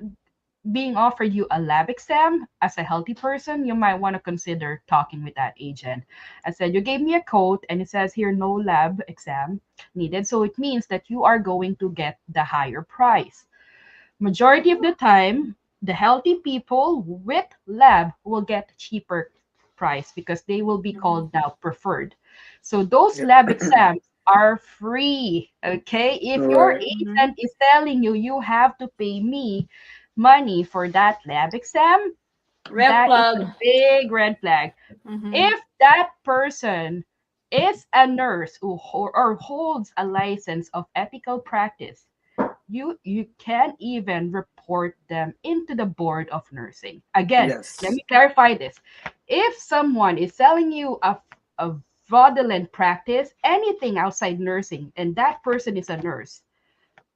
being offered you a lab exam as a healthy person, you might want to consider talking with that agent. I said, you gave me a code and it says here no lab exam needed. So it means that you are going to get the higher price. Majority of the time, the healthy people with lab will get cheaper price because they will be called now preferred. So those Yep. lab exams are free. Okay. If your Right. agent is telling you you have to pay me money for that lab exam, Red that is flag. a big red flag. Mm-hmm. If that person is a nurse or holds a license of ethical practice, you can even report them into the board of nursing. Again, let Yes. me clarify this. If someone is selling you a fraudulent practice, anything outside nursing, and that person is a nurse,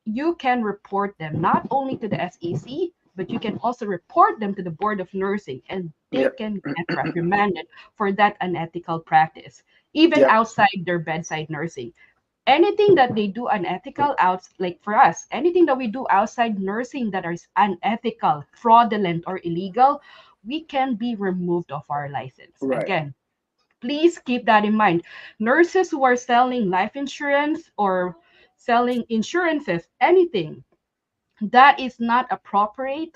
you can report them not only to the SEC, but you can also report them to the Board of Nursing, and they Yep. can get reprimanded for that unethical practice, even Yep. outside their bedside nursing. Anything that they do unethical out, like for us, anything that we do outside nursing that is unethical, fraudulent, or illegal, we can be removed of our license. Right. Again, please keep that in mind. Nurses who are selling life insurance or selling insurances, anything that is not appropriate,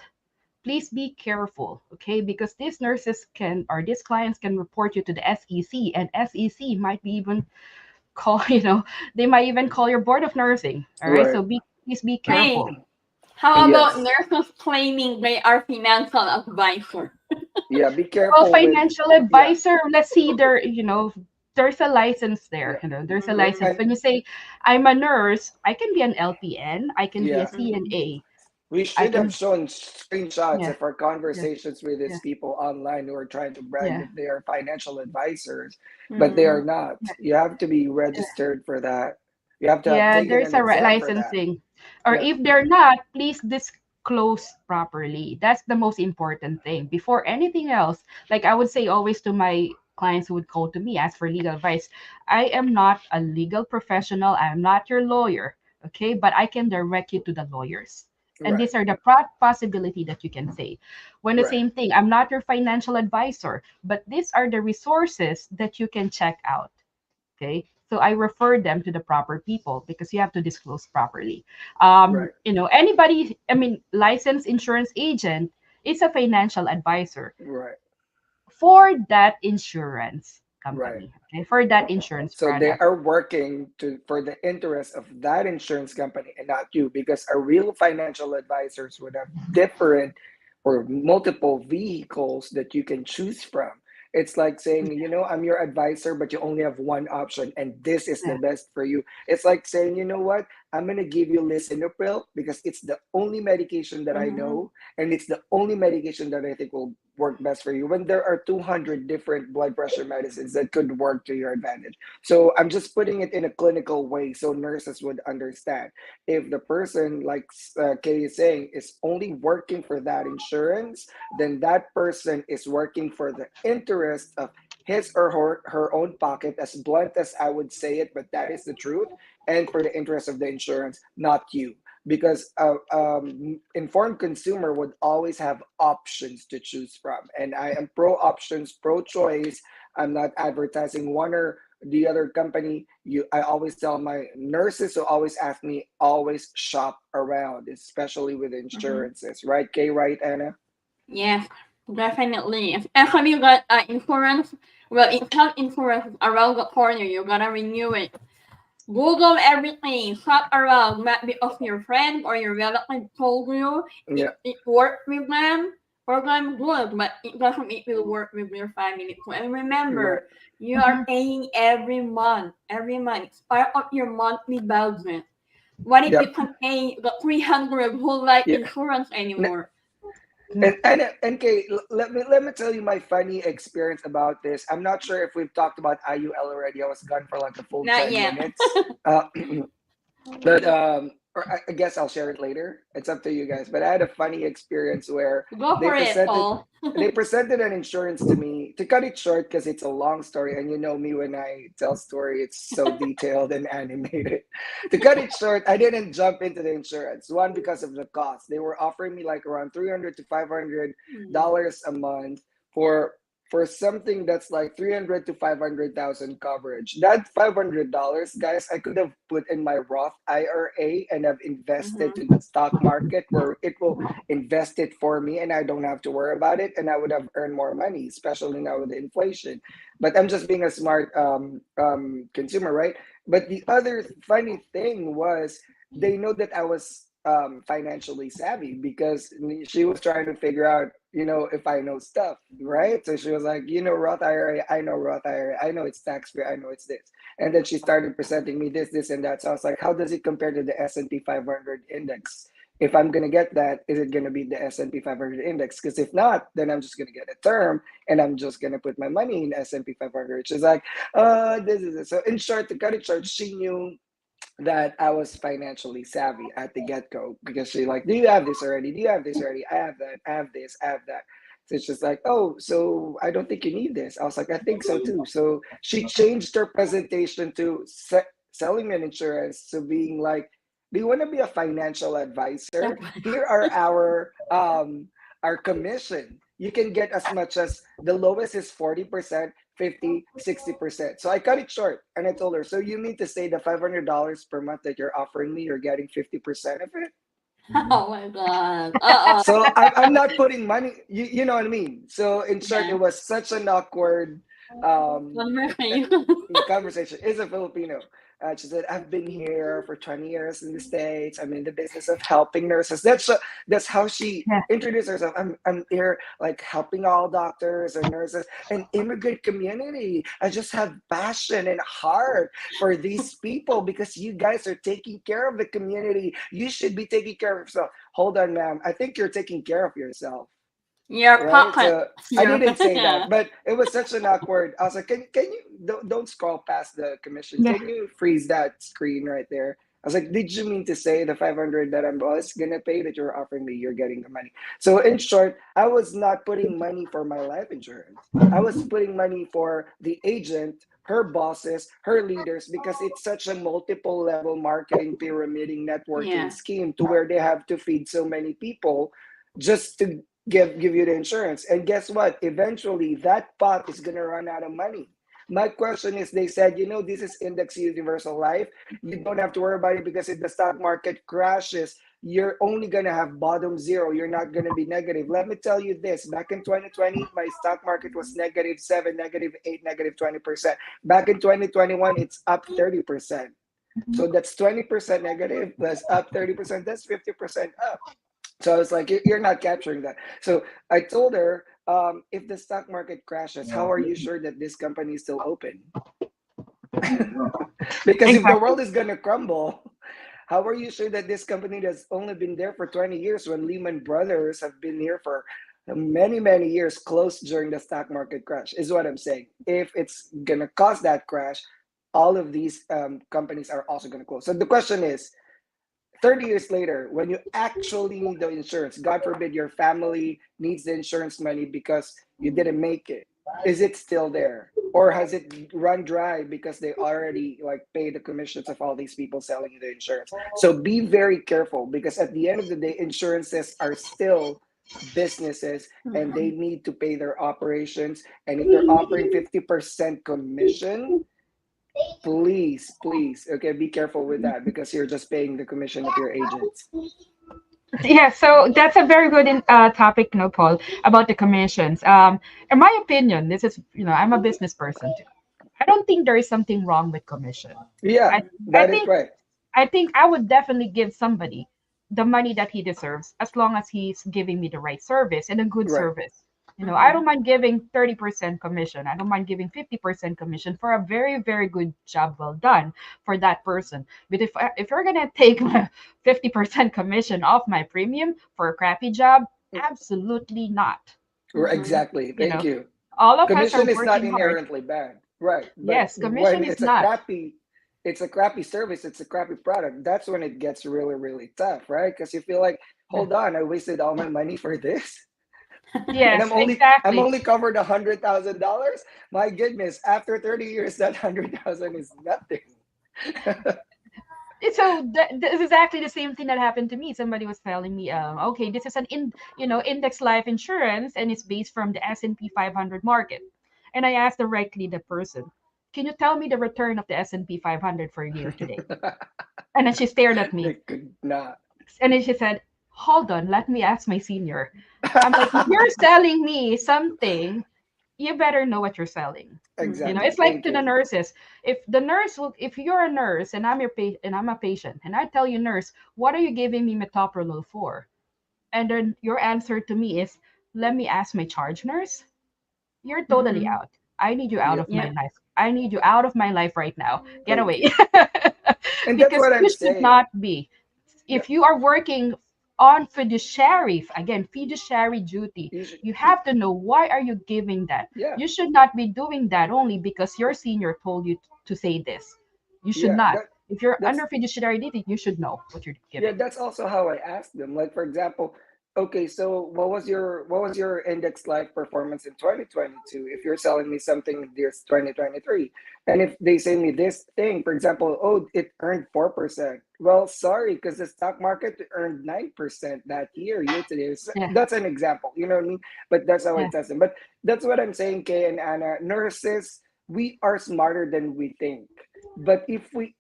please be careful, okay? Because these nurses can, or these clients can report you to the SEC, and SEC might be even call, they might even call your board of nursing. All right. Right. So please be Hey, careful. how about Yes. nurses claiming they are financial advisor? Yeah. Be Well, careful with. financial Yeah. advisor, let's see there, there's a license there, Yeah. there's a Mm-hmm. license. And When you say I'm a nurse, I can be an LPN, I can be a yeah. Mm-hmm. CNA. We I should have can, shown screenshots yeah, of our yeah, conversations with yeah, these people online who are trying to brag yeah, that they are financial advisors, but they Mm-hmm. are not. You have to be registered for that. You have to have yeah, taken there's an a exam for that. licensing. Or Yep. if they're not, please disclose properly. That's the most important thing. Before anything else, like I would say always to my clients who would call to me, ask for legal advice. I am not a legal professional. I am not your lawyer. Okay. But I can direct you to the lawyers. And Right. these are the possibility that you can say. When the Right. same thing, I'm not your financial advisor, but these are the resources that you can check out. Okay. So I refer them to the proper people because you have to disclose properly. Right. Anybody, I mean, licensed insurance agent is a financial advisor Right. for that insurance Right. company, okay, for that insurance So they product. are working to for the interest of that insurance company and not you, because a real financial advisors would have different or multiple vehicles that you can choose from. It's like saying, I'm your advisor, but you only have one option, and this is the Yeah. best for you. It's like saying, you know what, I'm gonna give you lisinopril because it's the only medication that I Mm-hmm. know, and it's the only medication that I think will work best for you. When there are 200 different blood pressure medicines that could work to your advantage. So I'm just putting it in a clinical way so nurses would understand. If the person, like Kay is saying, is only working for that insurance, then that person is working for the interest of his or her own pocket, as blunt as I would say it, but that is the truth, and for the interest of the insurance, not you. because informed consumer would always have options to choose from, and I am pro options, pro choice. I'm not advertising one or the other company. I always tell my nurses who always ask me, always shop around, especially with Mhm. insurances, right? Kay, right, Anna? Yes, definitely. Especially you got insurance. Well, it's health insurance around the corner. You gotta renew it. Google everything. Shop around. Maybe of your friend or your relative told you Yeah, it worked with them. For them, good, but it doesn't it will work with your family too. And right. remember, you are Mhm. paying every month. Every month. It's part of your monthly budget. What if you Yep. can pay the 300 whole life Yeah. insurance anymore? Yeah. And Kay, let me tell you my funny experience about this. I'm not sure if we've talked about IUL already. I was gone for like a full Not 10 yet. minutes. But or I guess I'll share it later. It's up to you guys. But I had a funny experience where Go they for it, presented Paul. they presented an insurance to me. To cut it short, because it's a long story, and you know me when I tell story, it's so detailed and animated. To cut it short, I didn't jump into the insurance. One, because of the cost. They were offering me like around $300 to $500 a month for something that's like 300 to 500,000 coverage. That $500, guys, I could have put in my Roth IRA and have invested Mm-hmm. to the stock market where it will invest it for me and I don't have to worry about it, and I would have earned more money, especially now with the inflation. But I'm just being a smart consumer, right? But the other funny thing was they know that I was financially savvy because she was trying to figure out, if I know stuff, right? So she was like, Roth IRA, I know Roth IRA, I know it's tax free, I know it's this. And then she started presenting me this, and that. So I was like, how does it compare to the S&P 500 index? If I'm going to get that, is it going to be the S&P 500 index? Because if not, then I'm just going to get a term and I'm just going to put my money in S&P 500. She's like, this is it. So in short, to cut it short, she knew that I was financially savvy at the get go because she like, do you have this already? Do you have this already? I have that. I have this. I have that. So it's just like, oh, so I don't think you need this. I was like, I think so too. So she changed her presentation to selling an insurance to being like, do you want to be a financial advisor? Here are our commission. You can get as much as the lowest is 40%, 50, 60%. So I cut it short and I told her, so you mean to say the $500 per month that you're offering me, you're getting 50% of it? Oh my god. Uh So I'm not putting money, you know what I mean? So in short, Yeah. it was such an awkward um, Conversation. conversation. Is a Filipino. She said, "I've been here for 20 years in the States. I'm in the business of helping nurses." That's how she Yeah. introduced herself. I'm here like helping all doctors and nurses and immigrant community. I just have passion and heart for these people because you guys are taking care of the community. You should be taking care of yourself. Hold on, ma'am. I think you're taking care of yourself, Your right? pocket. So I Your didn't say yeah. that, but it was such an awkward. I was like, can you don't scroll past the commission? Yeah. Can you freeze that screen right there? I was like, did you mean to say the 500 that I was gonna pay that you're offering me, you're getting the money? So in short, I was not putting money for my life insurance. I was putting money for the agent, her bosses, her leaders, because it's such a multiple level marketing pyramiding networking Yeah. scheme to where they have to feed so many people just to give you the insurance. And guess what? Eventually, that pot is gonna run out of money. My question is, they said, this is index universal life. You don't have to worry about it because if the stock market crashes, you're only gonna have bottom zero. You're not gonna be negative. Let me tell you this: back in 2020, my stock market was -7, -8, -20%. Back in 2021, it's up 30%. So that's 20% negative plus up 30%. That's 50% up. So I was like, you're not capturing that. So I told her, if the stock market crashes, how are you sure that this company is still open? Because if the Exactly. world is going to crumble, how are you sure that this company that's only been there for 20 years when Lehman Brothers have been here for many, many years closed during the stock market crash, is what I'm saying. If it's going to cause that crash, all of these companies are also going to close. So the question is, 30 years later, when you actually need the insurance, God forbid your family needs the insurance money because you didn't make it, is it still there? or has it run dry because they already like pay the commissions of all these people selling you the insurance? So be very careful, because at the end of the day, insurances are still businesses and they need to pay their operations. And if they're offering 50% commission, please, okay, be careful with that, because you're just paying the commission of your agents. Yeah, so that's a very good topic, Paul, about the commissions. In my opinion, this is, I'm a business person too. I don't think there is something wrong with commission. Yeah, I, I that is think right. I think I would definitely give somebody the money that he deserves as long as he's giving me the right service and a good Right. service. I don't mind giving 30% commission. I don't mind giving 50% commission for a very, very good job well done for that person. But if you're gonna take 50% commission off my premium for a crappy job, absolutely not. Exactly. You Thank know, you. all of us are Commission is not working hard. inherently bad, right? But Yes, when commission is not. it's a crappy service, it's a crappy product, that's when it gets really, really tough, right? Because you feel like, Yeah. hold on, I wasted all my money for this. And Yes, I'm exactly. only covered $100,000. My goodness, after 30 years, that 100,000 is nothing. So this is exactly the same thing that happened to me. Somebody was telling me, okay, this is an index life insurance, and it's based from the S&P 500 market. And I asked directly the person, can you tell me the return of the S&P 500 for year to date? And then she stared at They me, could not. and then she said, hold on, let me ask my senior. I'm like, if you're selling me something, you better know what you're selling. Exactly. It's like Thank to the you. nurses. If you're a nurse and I'm a patient, and I tell you, nurse, what are you giving me metoprolol for? And then your answer to me is, let me ask my charge nurse. You're totally out. I need you out Yeah, of my life. I need you out of my life right now. Get thank away. you. And that's Because what you I'm should saying. not be. Yeah, If you are working on fiduciary, again, fiduciary duty, you should. you have to know why are you giving that. Yeah, You should not be doing that only because your senior told you to say this. You should yeah. not. If you're That's under fiduciary duty, you should know what you're Yeah, giving. that's also how I asked them. Like, for example, okay, so what was your index life performance in 2022? If you're selling me something this 2023, and if they say me this thing, for example, oh, it earned 4%. Well, sorry, because the stock market earned 9% that year to date. Yeah, That's an example, you know what I mean? But that's how I yeah. test them. But that's what I'm saying, Kay and Anna. Nurses, we are smarter than we think. But if we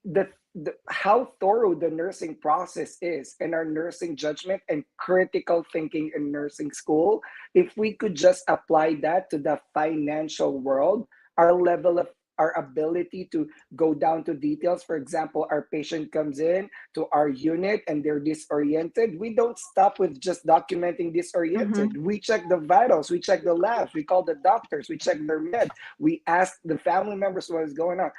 how thorough the nursing process is, and our nursing judgment and critical thinking in nursing school, if we could just apply that to the financial world, our level of our ability to go down to details. For example, our patient comes in to our unit and they're disoriented. We don't stop with just documenting disoriented. We check the vitals, we check the labs, we call the doctors, we check their meds, we ask the family members what is going on.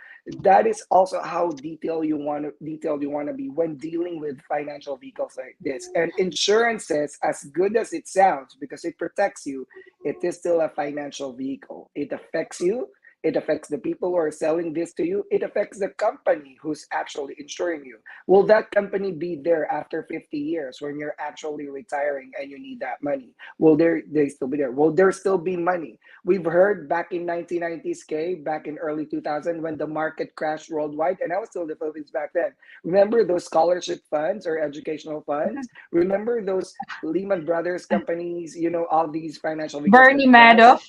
That is also how detailed you want to be when dealing with financial vehicles like this. And insurances, as good as it sounds, because it protects you, it is still a financial vehicle. It affects you. It affects the people who are selling this to you. It affects the company who's actually insuring you. Will that company be there after 50 years when you're actually retiring and you need that money? Will they still be there? Will there still be money? We've heard back in 1990s, back in early 2000, when the market crashed worldwide, and I was still in the Philippines back then. Remember those scholarship funds or educational funds? Remember those Lehman Brothers companies, all these financial vehicles Bernie that crashed? Madoff.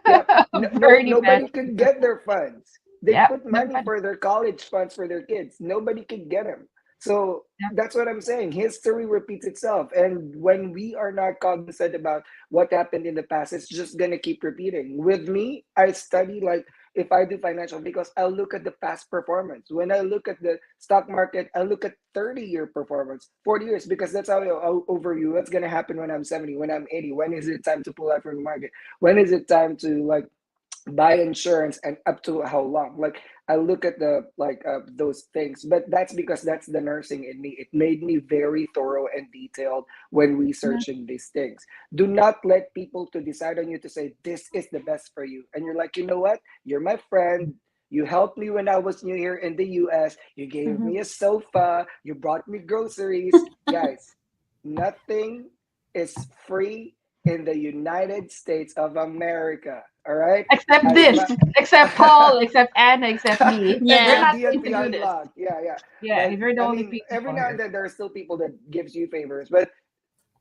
Yep. No, Bernie nobody Madoff. could get their funds. They Yep. put money for their college funds for their kids. Nobody could get them. So Yep. that's what I'm saying. History repeats itself. And when we are not cognizant about what happened in the past, it's just going to keep repeating. With me, I study, like, if I do financial, because I'll look at the past performance. When I look at the stock market, I look at 30-year performance, 40 years, because that's how I'll overview what's going to happen when I'm 70, when I'm 80. When is it time to pull out from the market? When is it time to, like, buy insurance, and up to how long? Like, I look at the, like, those things. But that's because that's the nursing in me. It made me very thorough and detailed when researching these things. Do not let people to decide on you to say this is the best for you, and you're like, you know what, you're my friend, you helped me when I was new here in the US, you gave Mhm. me a sofa, you brought me groceries. Guys, nothing is free in the United States of America. All right. Except So this, except Paul, except Anna, except me. and We're Yeah. then not going DNP to do this. unlocked. Yeah, yeah. Yeah, But we're the I only mean, every people now and here. then there are still people that gives you favors, but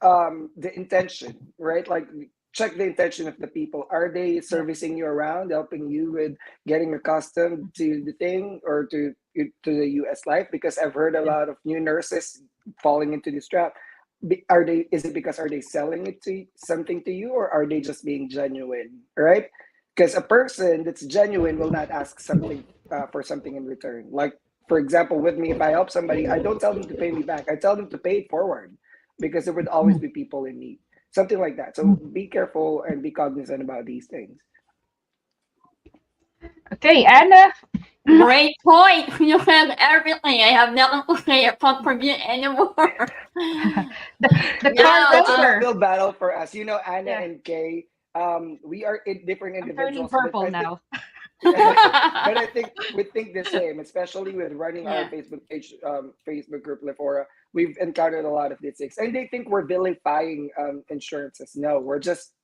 the intention, right? Like check the intention of the people. Are they Yeah. servicing you around, helping you with getting accustomed to the thing or to the US life? Because I've heard a Yeah. lot of new nurses falling into this trap. Are they, is it because are they selling it to something to you, or are they just being genuine, right? Because a person that's genuine will not ask something for something in return. Like for example, with me, if I help somebody, I don't tell them to pay me back. I tell them to pay it forward because there would always Mm, be people in need. Something like that. So mm. be careful and be cognizant about these things. Okay, Anna. Great point. You said everything. I have nothing to say or contribute anymore. the the It's car No, it's an runner. uphill battle for us. You know, Anna Yeah, and Kay, we are different I'm turning individuals, but purple I think now. but I think we think the same, especially with running our yeah. Facebook page, Facebook group Lefora. We've encountered a lot of these things, and they think we're vilifying insurances. No, we're just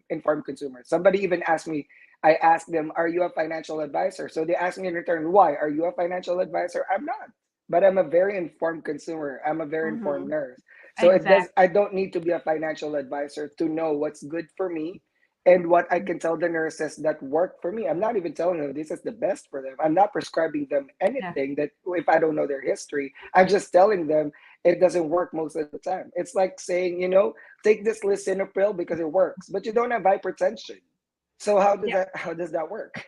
informed consumers. Somebody even asked me. I asked them, "Are you a financial advisor?" So they asked me in return, "Why are you a financial advisor?" I'm not, but I'm a very informed consumer. I'm a very informed Mm-hmm. nurse. So it does. I Exactly. don't need to be a financial advisor to know what's good for me and what I can tell the nurses that work for me. I'm not even telling them this is the best for them. I'm not prescribing them Yeah. anything that if I don't know their history. I'm just telling them it doesn't work most of the time. It's like saying, take this lisinopril because it works, but you don't have hypertension. So Yeah. how does that work?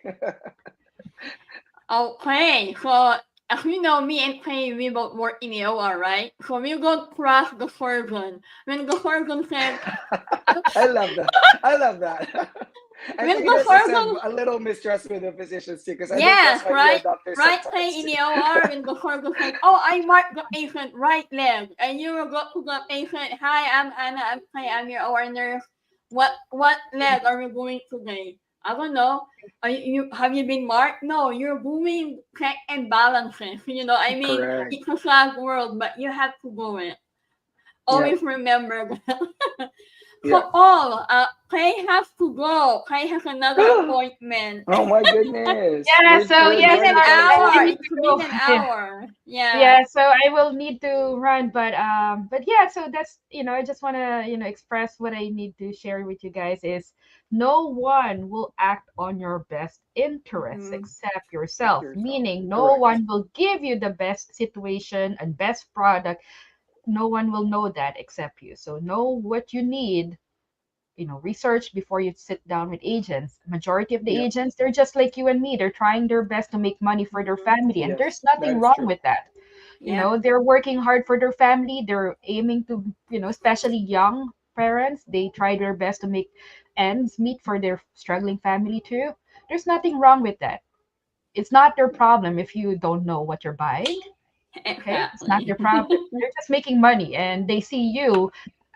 Okay, so as you know, me and Kay, we both work in the OR, right? So we go trust the surgeon. When the surgeon said, I love that. I love that. I when think the nurses have surgeon, a little mistrust with the physicians too, because I don't trust yes, my ER right? doctor Right, sometimes Kay, in too. the OR, when the surgeon said, oh, I marked the patient right leg, and you will go to the patient, hi, I'm Anna, I'm Kay, I'm your OR nurse. What leg are we doing today? I don't know. Have you been marked? No, you're doing check and balances. I mean, Correct. it's a sad world, but you have to do it. Yeah. Always remember that. Yeah. So all, Clay has to go. Clay has another appointment. Oh my goodness. Yeah. So We're It's yeah. been So an joining each other I hour. need shortly. It's to been go. an Yeah. hour. Yeah. Yeah, so I will need to run, but yeah, so that's I just want to express what I need to share with you guys is no one will act on your best interests Mm-hmm. except yourself, Yourself. meaning no Correct. one will give you the best situation and best product. No one will know that except you. So know what you need, research before you sit down with agents. Majority of the Yep. agents, they're just like you and me. They're trying their best to make money for their Mm-hmm. family, and Yes, there's that nothing is wrong true. with that. Yep. They're working hard for their family. They're aiming to, especially young parents, they try their best to make ends meet for their struggling family too. There's nothing wrong with that. It's not their problem if you don't know what you're buying. Okay, it's not Exactly. their problem. They're just making money, and they see you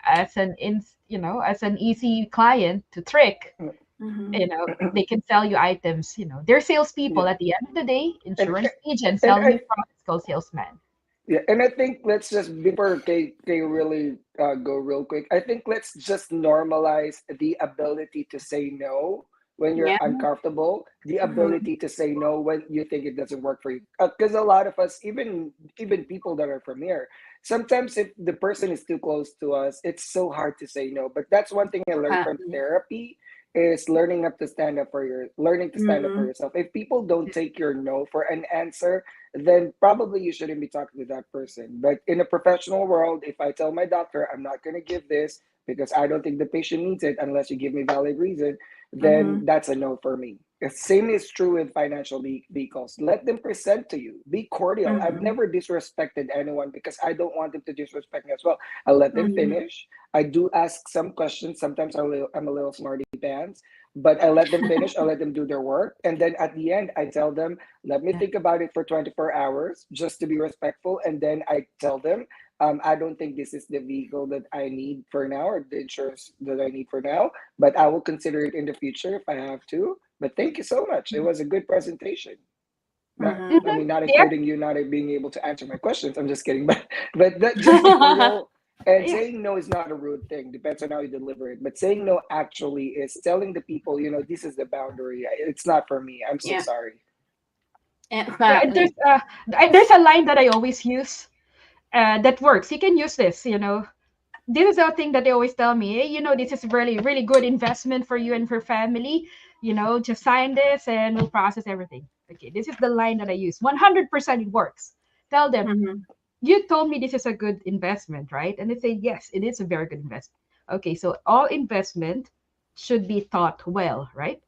as as an easy client to trick. Mm-hmm. They can sell you items. They're Yeah. salespeople at the end of the day. And Insurance agents and selling I you products called salesman. yeah, and I think let's just before Kay really go real quick. I think let's just normalize the ability to say no when you're Yep. uncomfortable, the Mm-hmm. ability to say no when you think it doesn't work for you. Because a lot of us, even people that are from here, sometimes if the person is too close to us, it's so hard to say no. But that's one thing I learned from Exactly. therapy is learning to stand up for Mm-hmm. yourself. If people don't take your no for an answer, then probably you shouldn't be talking to that person. But in a professional world, if I tell my doctor I'm not going to give this because I don't think the patient needs it unless you give me valid reason, then Mm-hmm. that's a no for me. The same is true with financial vehicles. Let them present to you. Be cordial. I've Mm-hmm. never disrespected anyone because I don't want them to disrespect me as well. I let them Mm-hmm. finish. I do ask some questions. Sometimes I'm a little smarty pants, but I let them finish. I let them do their work. And then at the end, I tell them, let me Yeah. think about it for 24 hours just to be respectful. And then I tell them, I don't think this is the vehicle that I need for now or the insurance that I need for now, but I will consider it in the future if I have to. But thank you so much. It was a good presentation. Not, Mm-hmm. I mean, not Yeah. including you not being able to answer my questions. I'm just kidding, but that just for real. And Yeah. saying no is not a rude thing. Depends on how you deliver it. But saying no actually is telling the people, this is the boundary. It's not for me. I'm so Yeah, sorry. Yeah, exactly. there's a line that I always use that works. You can use this. This is a thing that they always tell me. Hey, this is really really good investment for you and for family. Just sign this and we'll process everything. Okay, this is the line that I use. 100% it works. Tell them Mm-hmm. you told me this is a good investment, right? And they say yes, it is a very good investment. Okay, so all investment should be thought well, right?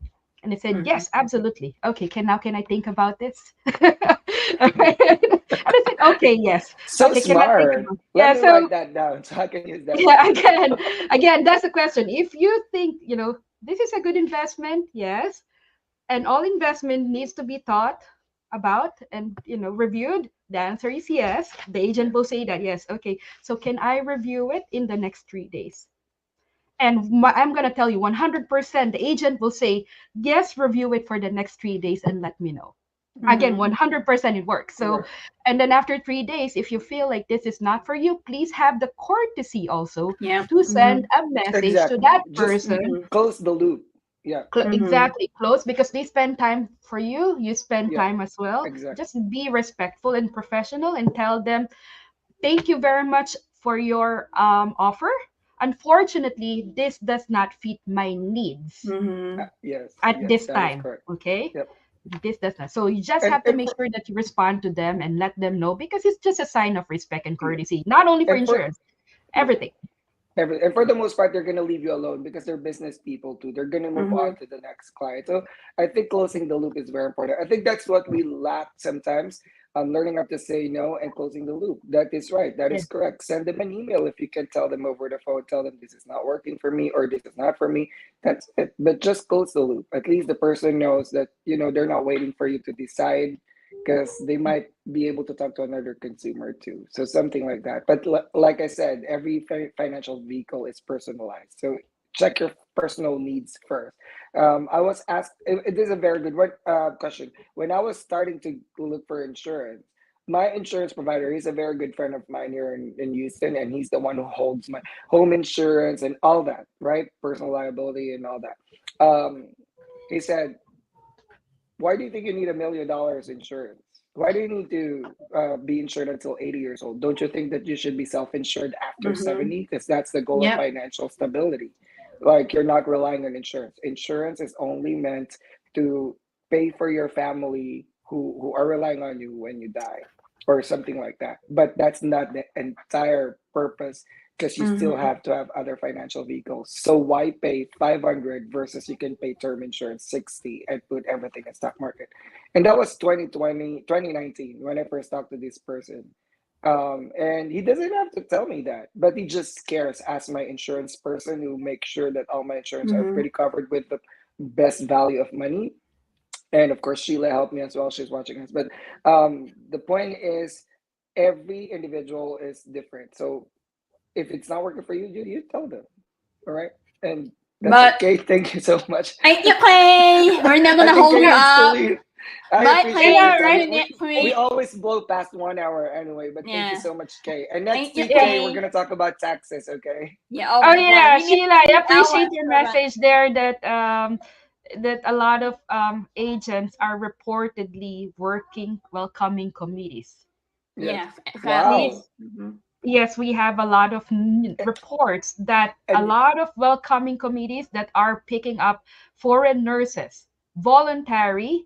And they said Mm-hmm. yes, absolutely. Okay, can I think about this? Alright. And I said okay, yes. So Okay, can I think smart. about? Let Yeah, me so write that down so I can use that yeah, next time. again, that's the question. If you think, this is a good investment, yes, and all investment needs to be thought about and reviewed, the answer is yes. The Yeah. agent will say that yes. Okay, so can I review it in the next 3 days? And I'm going to tell you 100%, the agent will say yes, review it for the next 3 days and let me know. Again, Mm-hmm. 100% it works. So, Right. and then after 3 days, if you feel like this is not for you, please have the courtesy also Yeah. to Mm-hmm. send a message to that Exactly. Just person. Mm-hmm. close the loop. Yeah. Mm-hmm. Exactly, close, because they spend time for you, you spend Yeah. time as well. Exactly. Just be respectful and professional and tell them thank you very much for your offer. Unfortunately, this does not fit my needs Mm-hmm. Yes. at Yes. this That is time. correct. Okay, Yep. this does not. So you just And have to and make for, sure that you respond to them and let them know, because it's just a sign of respect and yeah. courtesy, not only for And for insurance, yeah. everything. And for the most part, they're gonna leave you alone because they're business people too. They're gonna move Mm-hmm. on to the next client. So I think closing the loop is very important. I think that's what we lack sometimes. Learning how to say no and closing the loop. That is right. That Yeah. is correct. Send them an email if you can tell them over the phone. Tell them this is not working for me or this is not for me. That's it. But just close the loop. At least the person knows that they're not waiting for you to decide because they might be able to talk to another consumer too. So something like that. But like I said, every financial vehicle is personalized. So check your personal needs first. I was asked. It is a very good question. When I was starting to look for insurance, my insurance provider is a very good friend of mine here in Houston, and he's the one who holds my home insurance and all that, right? Personal liability and all that. He said, why do you think you need $1 million insurance? Why do you need to be insured until 80 years old? Don't you think that you should be self-insured after Mm-hmm. 70? Because that's the goal of Yep. financial stability. Like you're not relying on insurance. Insurance is only meant to pay for your family who are relying on you when you die or something like that. But that's not the entire purpose because you still Mm-hmm. have to have other financial vehicles. So why pay 500 versus you can pay term insurance 60 and put everything in stock market? And that was 2019 when I first talked to this person. And he doesn't have to tell me that, but he just cares as my insurance person who makes sure that all my insurance are Mm-hmm. pretty covered with the best value of money. And of course, Sheila helped me as well. She's watching us. But the point is, every individual is different. So if it's not working for you, you tell them. All right. And that's it. But Kay, thank you so much. thank you, Clay. We're not I gonna think hold Kay you needs to up. leave. I Bye, I appreciate Clay. your know, See time. right? you next We week. always blow past 1 hour anyway, but thank you Yeah. so much, Kay. And next Thank you, week, Yeah. Kay, we're Clay. gonna talk about taxes, okay? Yeah. Oh Oh my God. yeah, We need Sheila, I 3 hours appreciate your for that. message there that a lot of agents are reportedly working welcoming committees. Yes. Yes. Exactly. Wow. Please, Mm-hmm. yes, we have a lot of reports that a And lot of welcoming committees that are picking up foreign nurses, voluntary,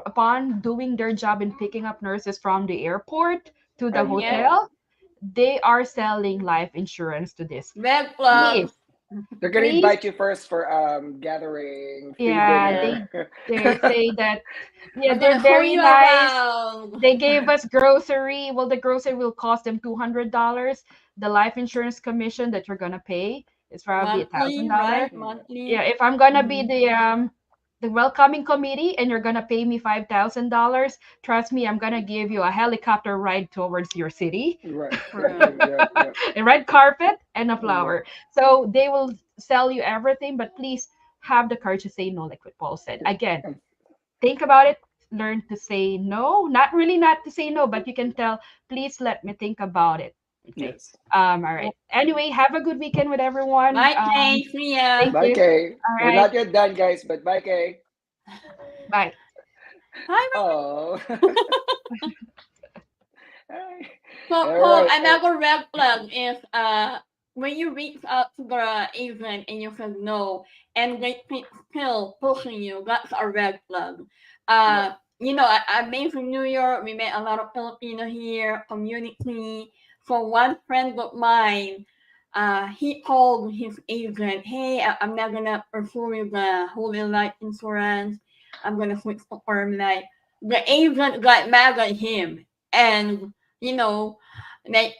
upon doing their job and picking up nurses from the airport to the are you Yep. proud? hotel, they are selling life insurance to this. Red Yes. flags. Please, They're gonna please, invite you first for gathering, free yeah, Yeah. dinner. they say that, yeah, We're gonna they're show very you nice. around. They gave us grocery. Well, the grocery will cost them $200. The life insurance commission that you're gonna pay is probably a thousand Monthly, dollar. right? Yeah. Yeah, Monthly. if I'm gonna be Mm-hmm. the welcoming committee and you're gonna pay me $5,000, trust me, I'm gonna give you a helicopter ride towards your city, Right. Right. Yep. Yep. a red carpet and a Yep. flower. So they will sell you everything, but please have the courage to say no, like what Paul said. Yep. Again, And think about it, learn to say no, not really not to say no, but you can tell, please let me think about it. Okay. Yes. All right. Anyway, have a good weekend with everyone. Bye, Kay. See ya. Thank Bye, you. Kay. All We're right. not yet done, guys, but bye, Kay. Bye. Bye. Oh. So, All Paul, right. another red flag is when you reach out to the agent and you said no, and they keep still pushing you. That's a red flag. Yeah. I'm based in New York. We met a lot of Filipino here, community. So one friend of mine, he told his agent, "Hey, I'm not gonna pursue you the whole life insurance. I'm gonna switch to term life." The agent got mad at him, and you know, they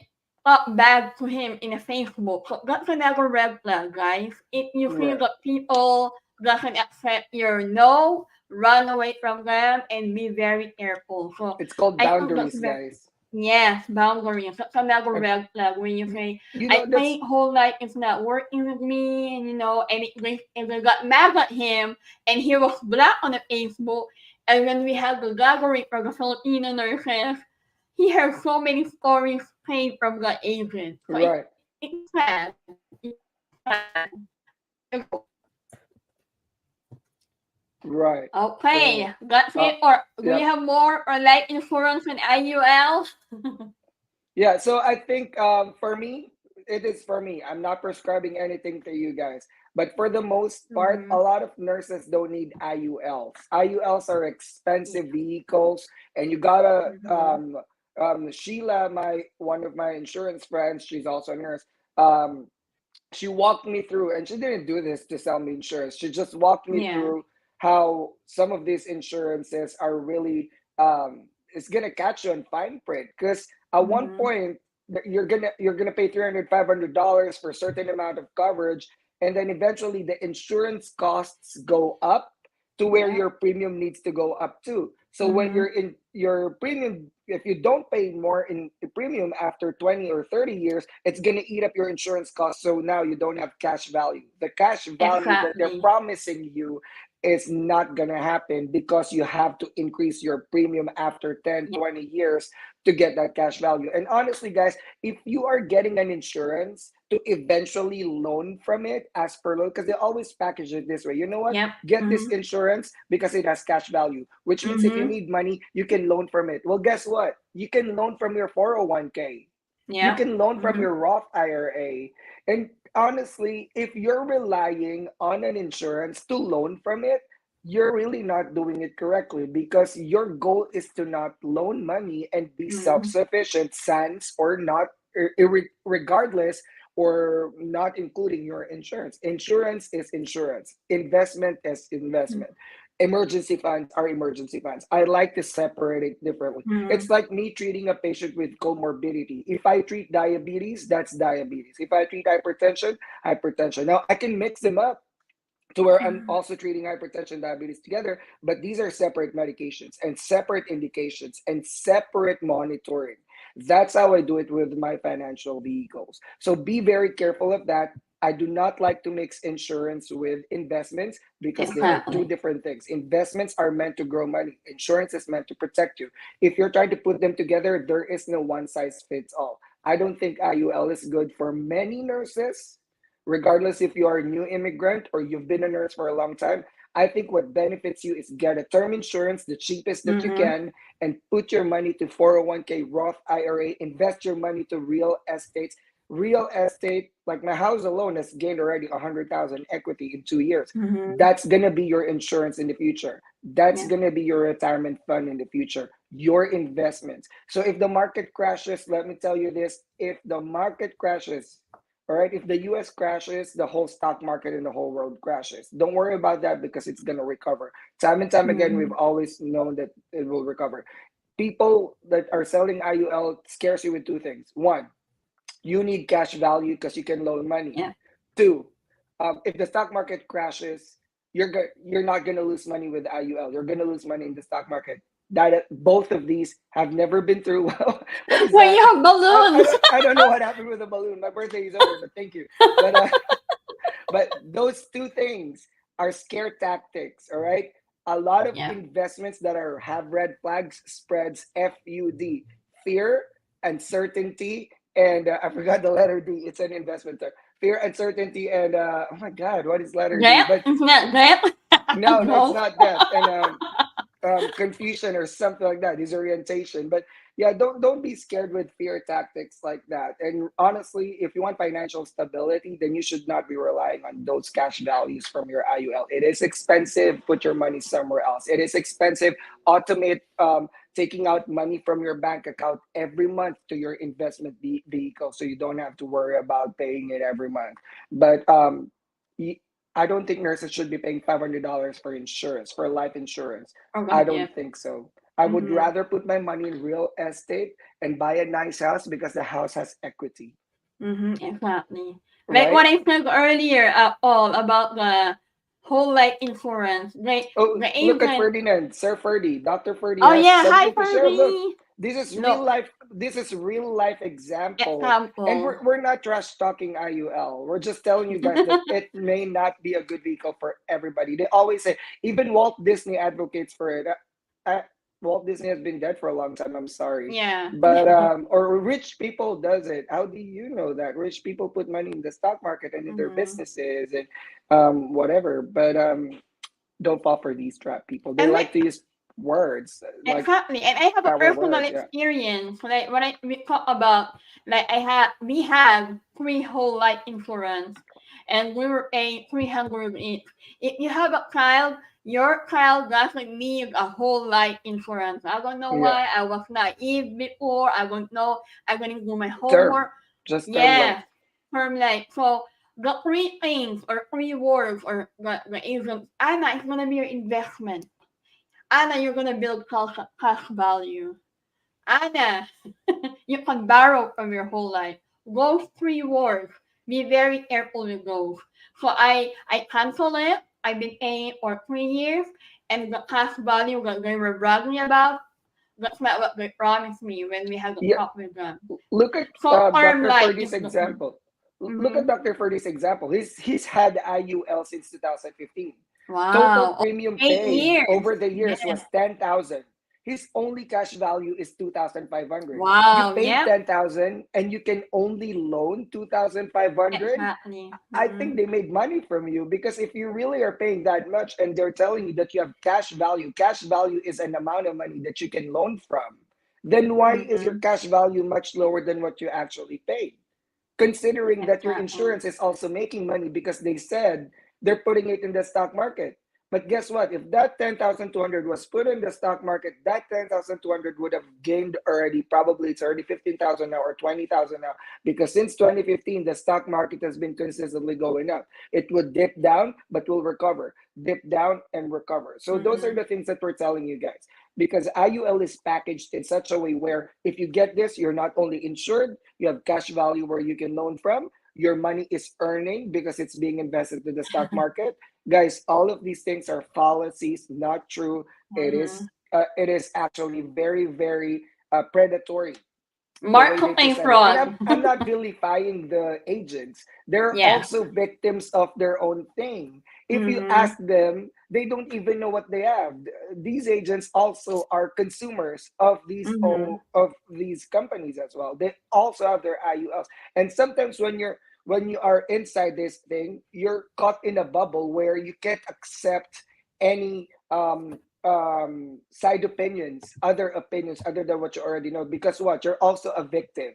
talk back to him in a Facebook. So that's another red flag, guys. If you feel Right. that people doesn't accept your no, run away from them and be very careful. So It's called I think that's boundaries, very guys. yes, boundaries. That's another And red flag when you say you know I that's think whole life is not working with me, and they got mad at him, and he was blocked on the Facebook. And when we had the gathering for the Filipino nurses, he heard so many stories paid from the agent. So right. it's sad. It's sad. Right. Okay, So that's uh it. Or do you yep. have more or life insurance and IUL? Yeah, so I think for me, it is for me. I'm not prescribing anything to you guys. But for the most part, a Mm-hmm. lot of nurses don't need IULs. IULs are expensive vehicles, and you gotta Mm-hmm. Sheila, my one of my insurance friends, she's also a nurse. Um, she walked me through, and she didn't do this to sell me insurance. She just walked me Yeah. through how some of these insurances are really it's gonna catch you in fine print. Because at one Mm-hmm. point you're gonna pay $300 $500 for a certain amount of coverage, and then eventually the insurance costs go up to where Yeah. your premium needs to go up to. So when Mm-hmm. you're in your premium, if you don't pay more in premium after 20 or 30 years, it's going to eat up your insurance costs. So now you don't have cash value. The cash value that they're Exactly. promising you is not going to happen because you have to increase your premium after 10, Yeah. 20 years to get that cash value. And honestly, guys, if you are getting an insurance to eventually loan from it as per loan, because they always package it this way. You know what? Yep. Get this Mm-hmm. insurance because it has cash value, which means if you Mm-hmm. need money, you can loan from it. Well, guess what? You can loan from your 401k. You Yep. can loan from Mm-hmm. your Roth IRA. And honestly, if you're relying on an insurance to loan from it, you're really not doing it correctly because your goal is to not loan money and be Mm-hmm. self-sufficient, sans or not, regardless or not including your insurance. Insurance is insurance. Investment is investment. Emergency funds are emergency funds. I like to separate it differently. Mm-hmm. It's like me treating a patient with comorbidity. If I treat diabetes, that's diabetes. If I treat hypertension, hypertension. Now I can mix them up to where I'm Mm-hmm. also treating hypertension, diabetes together, but these are separate medications and separate indications and separate monitoring. That's how I do it with my financial vehicles. So be very careful of that. I do not like to mix insurance with investments because they are two Exactly. different things. Investments are meant to grow money, insurance is meant to protect you. If you're trying to put them together, there is no one size fits all. I don't think IUL is good for many nurses, regardless if you are a new immigrant or you've been a nurse for a long time. I think what benefits you is get a term insurance, the cheapest that you Mm-hmm. can, and put your money to 401k, Roth IRA, invest your money to real estate. Real estate, like my house alone has gained already 100,000 equity in 2 years. Mm-hmm. That's gonna be your insurance in the future. That's Yeah. gonna be your retirement fund in the future, your investments. So if the market crashes, let me tell you this: if the market crashes, all right, if the US crashes, the whole stock market in the whole world crashes. Don't worry about that because it's going to recover. Time and time again, we've Mm-hmm. always known that it will recover. People that are selling IUL scares you with two things. One, you need cash value because you can loan money. Yeah. Two, if the stock market crashes, you're not going to lose money with IUL. You're going to lose money in the stock market. That both of these have never been through. Well, what is Well, that? you have balloons. I don't know what happened with the balloon. My birthday is over, but thank you. But but those two things are scare tactics. All right. A lot of Yeah. investments that have red flags spreads FUD, fear, uncertainty, and I forgot the letter D. It's an investment term. Fear, uncertainty, and oh my God, what is letter D? Death? But Isn't that death? no, it's No. not that. And confusion or something like that, disorientation. But yeah, don't be scared with fear tactics like that. And honestly, if you want financial stability, then you should not be relying on those cash values from your IUL. It is expensive. Put your money somewhere else. It is expensive. Automate taking out money from your bank account every month to your investment vehicle, so you don't have to worry about paying it every month. But I don't think nurses should be paying $500 for insurance, for life insurance. I Yeah. don't think so. I would Mm-hmm. rather put my money in real estate and buy a nice house because the house has equity, Mm-hmm. Exactly. Like what right? I said earlier, all about the whole life insurance. Like Oh, the look at agent. Ferdinand, Sir Ferdy, Dr. Ferdy Oh has yeah, hi something to share. Look, Ferdy. this is real Look, life. This is real life example, and example. we're not trash talking IUL. We're just telling you guys that it may not be a good vehicle for everybody. They always say, even Walt Disney advocates for it. Uh, Walt Disney has been dead for a long time. I'm sorry, Yeah. but or rich people does it. How do you know that rich people put money in the stock market and in their Mm-hmm. businesses and whatever? But don't fall for these trap people. They And like like to use words like exactly, and I have a power personal words. Yeah. experience. Like when we talk about, like we have three whole life insurance, and we were paying 300 each. If you have a child, your child doesn't need a whole life insurance. I don't know Yeah. why I was naive before. I don't know. I'm gonna do my Term. homework. Just term life. Yeah, term life. So the three things or three words or the agent, Anna is gonna be your investment. Anna, you're gonna build cash value. Anna, you can borrow from your whole life. Those three words. Be very careful with those. So I cancel it. I've been paying it for 3 years, and the cash value that they were bragging about, that's not what they promised me when we had a Yeah. talk with them. Look at So term Dr. life is Ferdy's the example. Look mm-hmm. at Dr. Ferdy's example. He's had IUL since 2015. Total Wow, premium eight paid years. over the years Yeah. was 10,000. His only cash value is 2,500. You Wow. paid Yep. 10,000 and you can only loan 2,500. Exactly. I Mm-hmm. think they made money from you because if you really are paying that much and they're telling you that you have cash value is an amount of money that you can loan from, then why is your Mm-hmm. cash value much lower than what you actually paid? Considering that your Exactly. insurance is also making money because they said they're putting it in the stock market. But guess what? If that 10,200 was put in the stock market, that 10,200 would have gained already. Probably it's already 15,000 now or 20,000 now. Because since 2015, the stock market has been consistently going up. It would dip down, but will recover. Dip down and recover. So those are Mm-hmm. the things that we're telling you guys. Because IUL is packaged in such a way where if you get this, you're not only insured, you have cash value where you can loan from. Your money is earning because it's being invested to the stock market. Guys, all of these things are fallacies, not true. Mm-hmm. It is actually very very predatory the way they Marketing present it. And fraud. I'm not vilifying the agents. They're Yeah. also victims of their own thing. If you Mm-hmm. ask them, they don't even know what they have. These agents also are consumers Mm-hmm. of these companies as well. They also have their IULs. And sometimes when you are inside this thing, you're caught in a bubble where you can't accept any side opinions other than what you already know, because what, you're also a victim.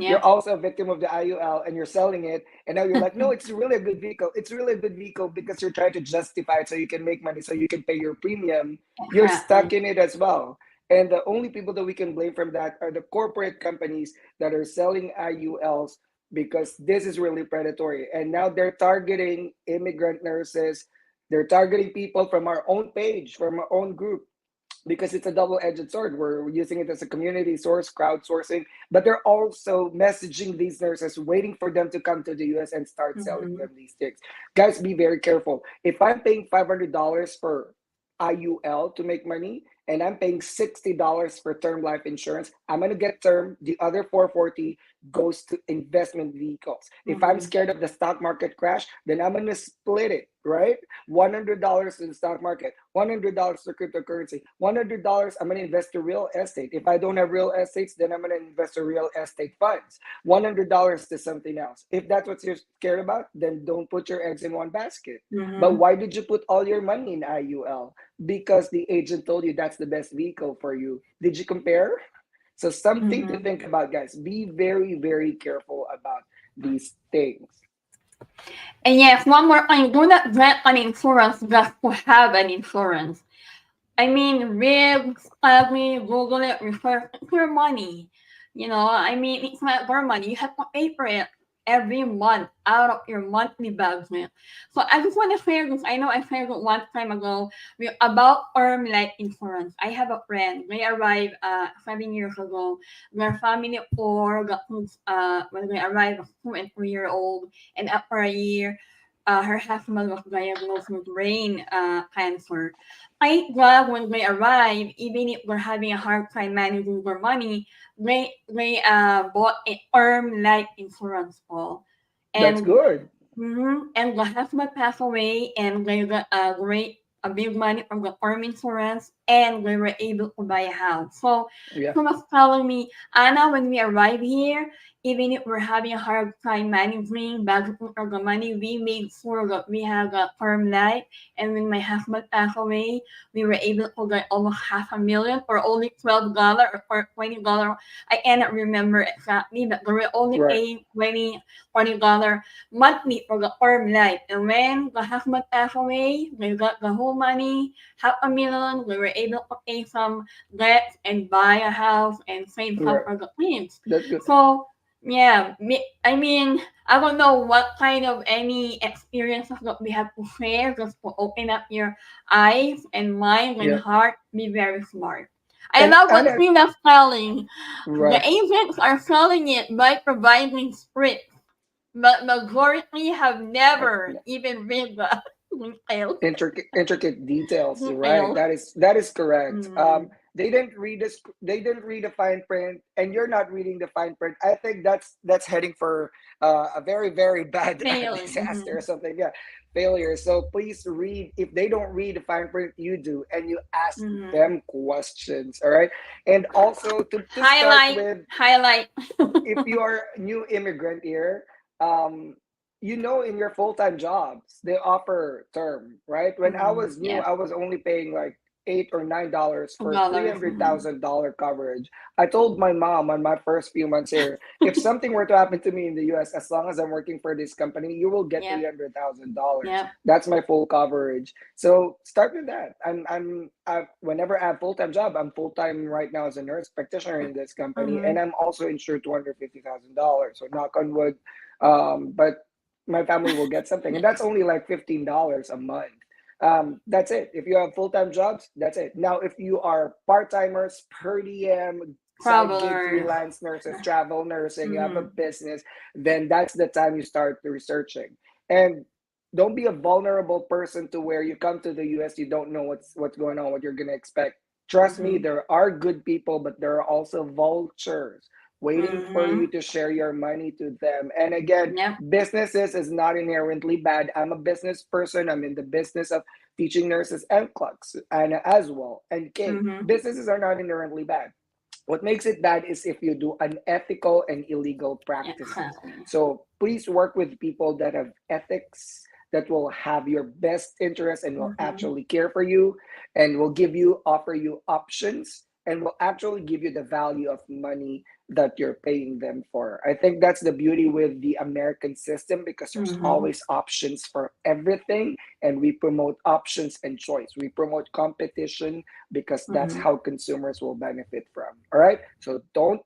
You're Yep. also a victim of the IUL and you're selling it, and now you're like, no, it's really a good vehicle. It's really a good vehicle because you're trying to justify it so you can make money, so you can pay your premium. You're stuck Exactly. in it as well. And the only people that we can blame from that are the corporate companies that are selling IULs, because this is really predatory. And now they're targeting immigrant nurses. They're targeting people from our own page, from our own group, because it's a double-edged sword. We're using it as a community source, crowdsourcing, but they're also messaging these nurses, waiting for them to come to the US and start selling Mm-hmm. them these things. Guys, be very careful. If I'm paying $500 for IUL to make money, and I'm paying $60 for term life insurance, I'm gonna get term. The other 440 goes to investment vehicles. If I'm Mm-hmm. scared of the stock market crash, then I'm gonna split it. right? $100 to the stock market, $100 to cryptocurrency, $100 I'm gonna invest to real estate. If I don't have real estates, then I'm gonna invest to real estate funds. $100 to something else. If that's what you're scared about, then don't put your eggs in one basket. But Mm-hmm. why did you put all your money in IUL? Because the agent told you that's the best vehicle for you. Did you compare? So something to Mm-hmm. think about, guys. Be very, very careful about these things. And yes, one more thing, do not get an insurance just to have an insurance. I mean, read, study, Google it, research. It's your money. I mean, it's not your money. You have to pay for it every month out of your monthly budget. So I just want to share this. I know I shared it one time ago about term life insurance. I have a friend. They arrived 7 years ago. Their family of four got when they arrived, was 2 and 3 year old, and after a year, her husband was diagnosed with brain cancer. Thank God when they arrive, even if they're having a hard time managing their money, they bought a term life insurance, Paul. That's And good. and the husband passed away, and they got a big money from the term insurance, and they were able to buy a house. So Yeah. she was telling me, Anna, when we arrive here, even if we're having a hard time managing budgeting for the money, we made sure that we have a term life. And when my husband passed away, we were able to get almost $500,000 for only $12 or $20. I cannot remember exactly, but they were only Right. paying $20 monthly for the term life. And when the husband passed away, they got the whole money, $500,000. We were able to pay some debts and buy a house and save some Right. for the kids. That's good. So yeah, I mean, I don't know what kind of any experiences that we have to share just to open up your eyes and mind and Yeah. heart. Be very smart. I And love what Anna, Trina's selling. The right. agents are selling it by providing scripts, but majority have never even read the details. Intricate details, right? Details. That is correct. Mm. They didn't read this, they didn't read the fine print, and you're not reading the fine print. I think that's heading for a very, very bad Failing. disaster or something. Yeah, failure. So please read. If they don't read the fine print, you do, and you ask Mm-hmm. them questions. All right. And also to start Highlight, with, highlight. if you are a new immigrant here, in your full-time jobs, they offer term, right? When I was new, Yep. I was only paying like $8 or $9 for Dollars. $300,000 coverage. I told my mom on my first few months here, if something were to happen to me in the US, as long as I'm working for this company, you will get Yep. $300,000. Yep. That's my full coverage. So start with that. Whenever I have full-time job, I'm full-time right now as a nurse practitioner in this company, and I'm also insured $250,000. So knock on wood. But my family will get something, and that's only like $15 a month. That's it. If you have full-time jobs, that's it. Now, if you are part-timers, per diem, side gig, Traveler. freelance nurses, travel nursing, you have a Mm-hmm. business, then that's the time you start researching. And don't be a vulnerable person to where you come to the US, you don't know what's going on, what you're gonna expect. Trust me, Mm-hmm. there are good people, but there are also vultures waiting for you Mm-hmm. to share your money to them. And again, Yep. businesses is not inherently bad. I'm a business person. I'm in the business of teaching nurses NCLEX and as well. And Kate, Mm-hmm. businesses are not inherently bad. What makes it bad is if you do unethical and illegal practices. Exactly. So please work with people that have ethics, that will have your best interest and will Mm-hmm. actually care for you, and will offer you options, and will actually give you the value of money that you're paying them for. I think that's the beauty with the American system, because there's Mm-hmm. always options for everything, and we promote options and choice. We promote competition because that's Mm-hmm. how consumers will benefit from. All right? So don't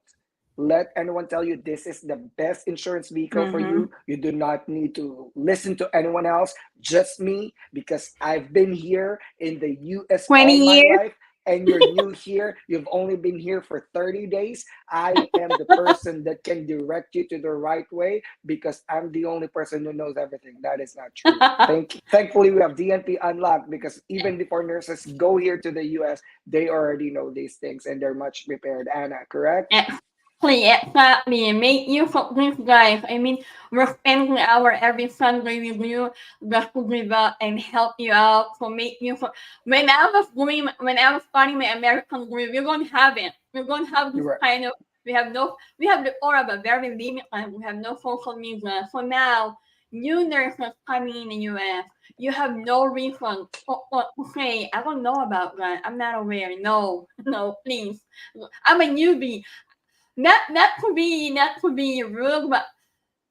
let anyone tell you this is the best insurance vehicle for Mm-hmm. you. You do not need to listen to anyone else, just me, because I've been here in the US all 20 my years. life, and you're new here. You've only been here for 30 days. I am the person that can direct you to the right way, because I'm the only person who knows everything. That is not true. Thankfully, we have DNP unlocked, because even before nurses go here to the US, they already know these things and they're much prepared. Anna, correct? Yes. Exactly. Make use of this, guys. I mean, we're spending an hour every Sunday with you just to give up and help you out. So make use of. When I was starting my American degree, we're gonna have it. We're gonna have this You're right. kind of. We have the aura, but very limited. We have no social media. So now, new nurses coming in the U.S. You have no reason to say, I don't know about that. I'm not aware. No, no, please. I'm a newbie. Not to be rude, but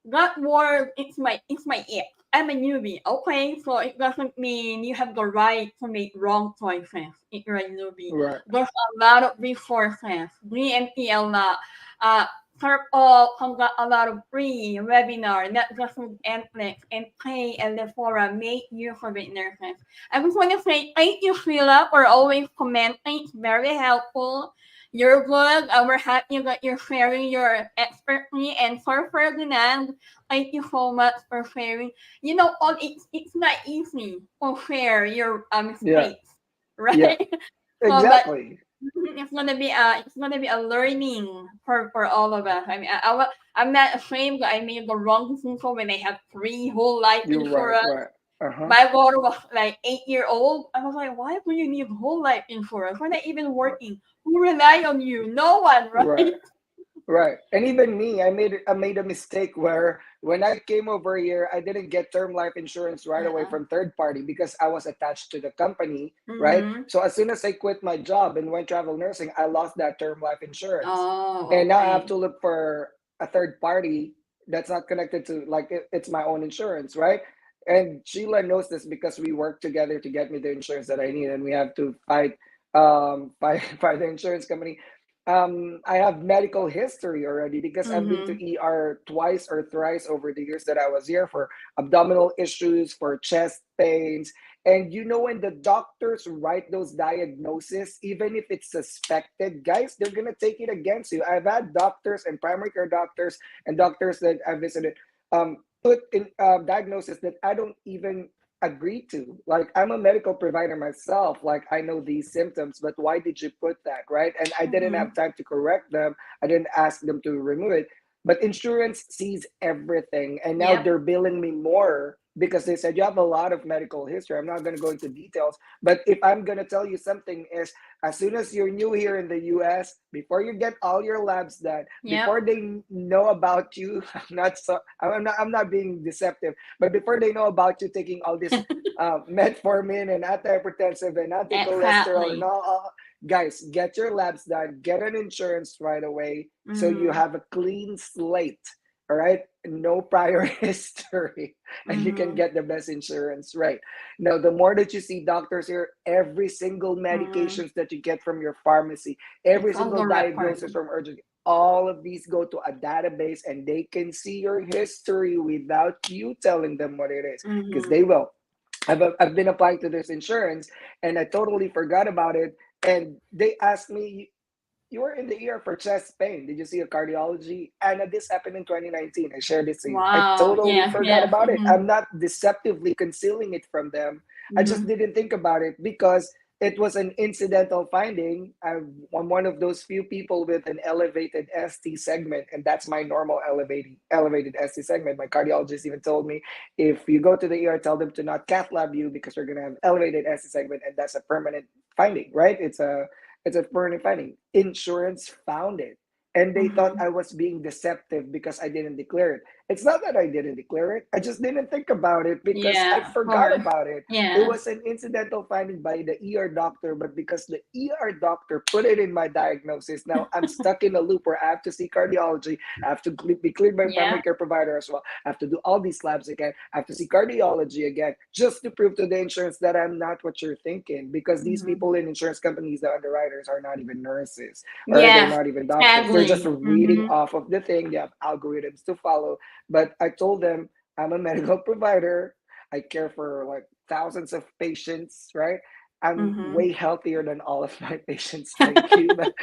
that word it's my it. I'm a newbie, okay? So it doesn't mean you have the right to make wrong choices if you're a newbie. Right. There's a lot of resources. DNP a lot. Uh Purple conduct a lot of free webinar, not just with NCLEX and Pay and the forum. Make use of it, nurses. I just want to say thank you, Sheila, for always commenting. It's very helpful. You're good. We're happy that you're sharing your expertise. And for Ferdinand, thank you so much for sharing. It's not easy to share your Yeah. mistakes, Yeah. right? So, but Exactly. it's gonna be a learning for all of us. I mean, I'm not ashamed that I made the wrong decision when I have three whole life You're right. insurance. Right. Uh-huh. My daughter was like 8 year old. I was like, why do you need whole life insurance? We're not even working. Who rely on you? No one, Right. right? Right. And even me, I made a mistake where when I came over here, I didn't get term life insurance right away Yeah. from third party because I was attached to the company, right? Mm-hmm. So as soon as I quit my job and went travel nursing, I lost that term life insurance. Oh, And now I have okay. to look for a third party that's not connected to like it's my own insurance, right? And Sheila knows this because we work together to get me the insurance that I need and we have to fight the insurance company. I have medical history already because I've been to Mm-hmm. ER twice or thrice over the years that I was here for abdominal issues, for chest pains. And when the doctors write those diagnoses, even if it's suspected, guys, they're going to take it against you. I've had doctors and primary care doctors and doctors that I visited put in diagnosis that I don't even agree to. Like, I'm a medical provider myself. Like, I know these symptoms, but why did you put that, right? And I didn't Mm-hmm. have time to correct them. I didn't ask them to remove it. But insurance sees everything, and now Yep. they're billing me more because they said you have a lot of medical history. I'm not going to go into details, but if I'm going to tell you something is as soon as you're new here in the US, before you get all your labs done, Yep. before they know about you, I'm not being deceptive, but before they know about you taking all this metformin and antihypertensive and anti-cholesterol and Exactly. all, guys, get your labs done, get an insurance right away so you Mm-hmm. have a clean slate. All right, no prior history, and you can Mm-hmm. get the best insurance, right? Now, the more that you see doctors here, every single Mm-hmm. medications that you get from your pharmacy, every It's on single the record. diagnosis from urgent, all of these go to a database and they can see your history without you telling them what it is, because Mm-hmm. they will. I've been applying to this insurance and I totally forgot about it. And they asked me, you were in the ER for chest pain. Did you see a cardiology? And this happened in 2019. I shared it to you. I Wow. totally Yes. forgot Yes. about it. Mm-hmm. I'm not deceptively concealing it from them. I just Mm-hmm. didn't think about it because it was an incidental finding. I'm one of those few people with an elevated ST segment, and that's my normal elevated ST segment. My cardiologist even told me if you go to the ER, tell them to not cath lab you because we're gonna have elevated ST segment, and that's a permanent finding, right? It's a permanent finding. Insurance found it. And they thought Mm-hmm. I was being deceptive because I didn't declare it. It's not that I didn't declare it. I just didn't think about it because I Yeah. Of forgot course. about it. It Yeah. was an incidental finding by the ER doctor, but because the ER doctor put it in my diagnosis, now I'm stuck in a loop where I have to see cardiology. I have to be cleared by a Yeah. primary care provider as well. I have to do all these labs again. I have to see cardiology again just to prove to the insurance that I'm not what you're thinking, because these Mm-hmm. people in insurance companies, the underwriters, are not even nurses, or they're Yes. not even doctors. They're just Sadly. reading Mm-hmm. off of the thing. They have algorithms to follow. But I told them I'm a medical provider. I care for like thousands of patients, right? I'm Mm-hmm. way healthier than all of my patients. Thank you. But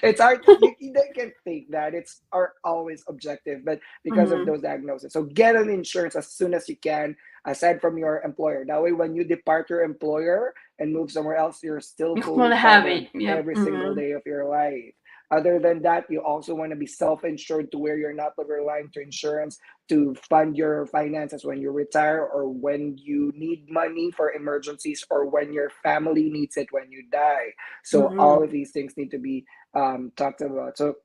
it's hard. They can think that it's are always objective, but because of Mm-hmm. those diagnoses. So get an insurance as soon as you can, aside from your employer. That way, when you depart your employer and move somewhere else, you're still You fully still have covered it. Yep. every single Mm-hmm. day of your life. Other than that, you also want to be self-insured to where you're not relying to insurance to fund your finances when you retire or when you need money for emergencies or when your family needs it when you die. So all Mm-hmm. of these things need to be talked about. So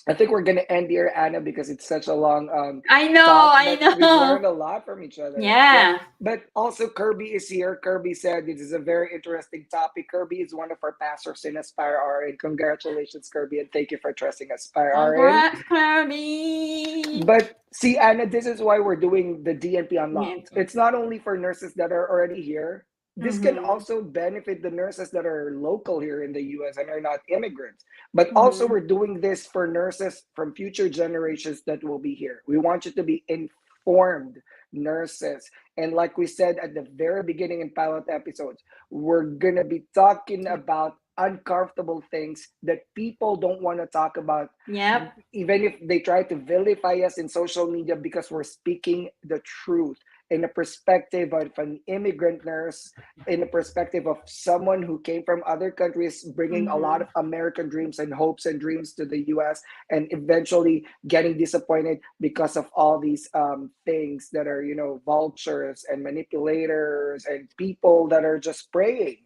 I think we're gonna end here, Anna, because it's such a long I know, talk, I but we've know. learned a lot from each other. Yeah. Yeah. But also Kirby is here. Kirby said this is a very interesting topic. Kirby is one of our pastors in Aspire RN. Congratulations, Kirby, and thank you for trusting Aspire RN. Congrats, Kirby. But see, Anna, this is why we're doing the DNP Unlocked. DNP. It's not only for nurses that are already here. This can Mm-hmm. also benefit the nurses that are local here in the US and are not immigrants. But also, Mm-hmm. we're doing this for nurses from future generations that will be here. We want you to be informed nurses. And like we said at the very beginning in pilot episodes, we're going to be talking about uncomfortable things that people don't want to talk about, Yep. even if they try to vilify us in social media, because we're speaking the truth in the perspective of an immigrant nurse, in the perspective of someone who came from other countries, bringing a lot Mm-hmm. of American dreams and hopes and dreams to the US, and eventually getting disappointed because of all these things that are, vultures and manipulators and people that are just preying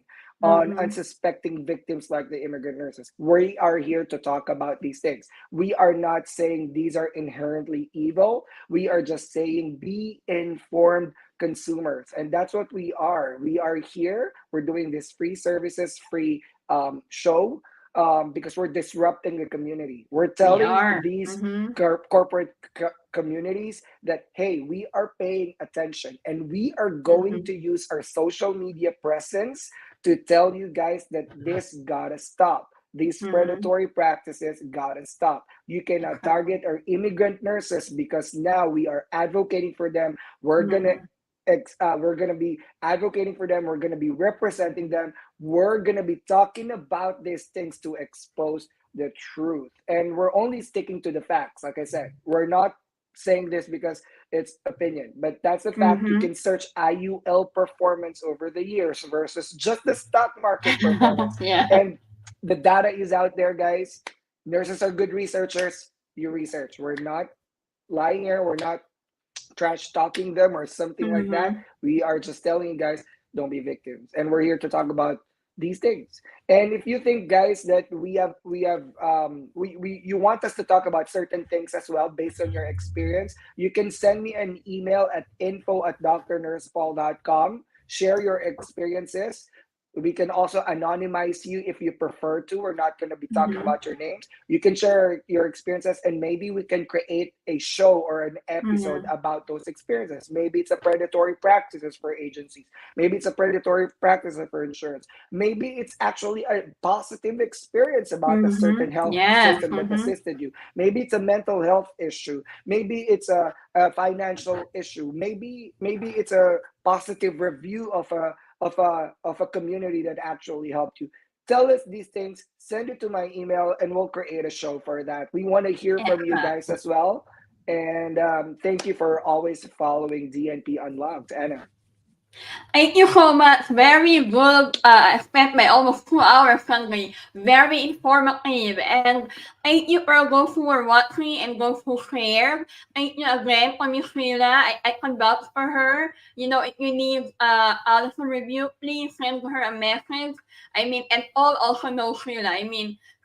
on Mm-hmm. unsuspecting victims like the immigrant nurses. We are here to talk about these things. We are not saying these are inherently evil. We are just saying be informed consumers. And that's what we are. We are here. We're doing this free services, free show because we're disrupting the community. We're We telling are. these Mm-hmm. corporate communities that, hey, we are paying attention and we are going Mm-hmm. to use our social media presence to tell you guys that this gotta stop. These Mm-hmm. predatory practices gotta stop. You cannot Exactly. target our immigrant nurses because now we are advocating for them. We're gonna Mm-hmm. we're gonna be advocating for them. We're gonna be representing them. We're gonna be talking about these things to expose the truth. And we're only sticking to the facts. Like I said, we're not saying this because it's opinion, but that's a fact. You Mm-hmm. can search IUL performance over the years versus just the stock market performance. Yeah. And the data is out there, guys. Nurses are good researchers. You research. We're not lying here. We're not trash talking them or something like that. Mm-hmm. We are just telling you guys, don't be victims. And we're here to talk about these things. And if you think, guys, that we you want us to talk about certain things as well based on your experience, you can send me an email at info@drnursepaul.com. Share your experiences. We can also anonymize you if you prefer to. We're not going to be talking Mm-hmm. about your names. You can share your experiences, and maybe we can create a show or an episode Mm-hmm. about those experiences. Maybe it's a predatory practices for agencies. Maybe it's a predatory practice for insurance. Maybe it's actually a positive experience about a Mm-hmm. certain health Yes. system that Mm-hmm. assisted you. Maybe it's a mental health issue. Maybe it's a financial issue. Maybe it's a positive review of a community that actually helped you. Tell us these things, send it to my email, and we'll create a show for that. We want to hear from you guys Exactly. as well. And thank you for always following DNP Unlocked, Anna. Thank you so much. Very good. I spent my almost 2 hours Sunday. Very informative. And thank you for those who were watching and those who shared. Thank you again for Miss Sheila. I can vouch for her. If you need Allison review, please send her a message. And all also know Sheila.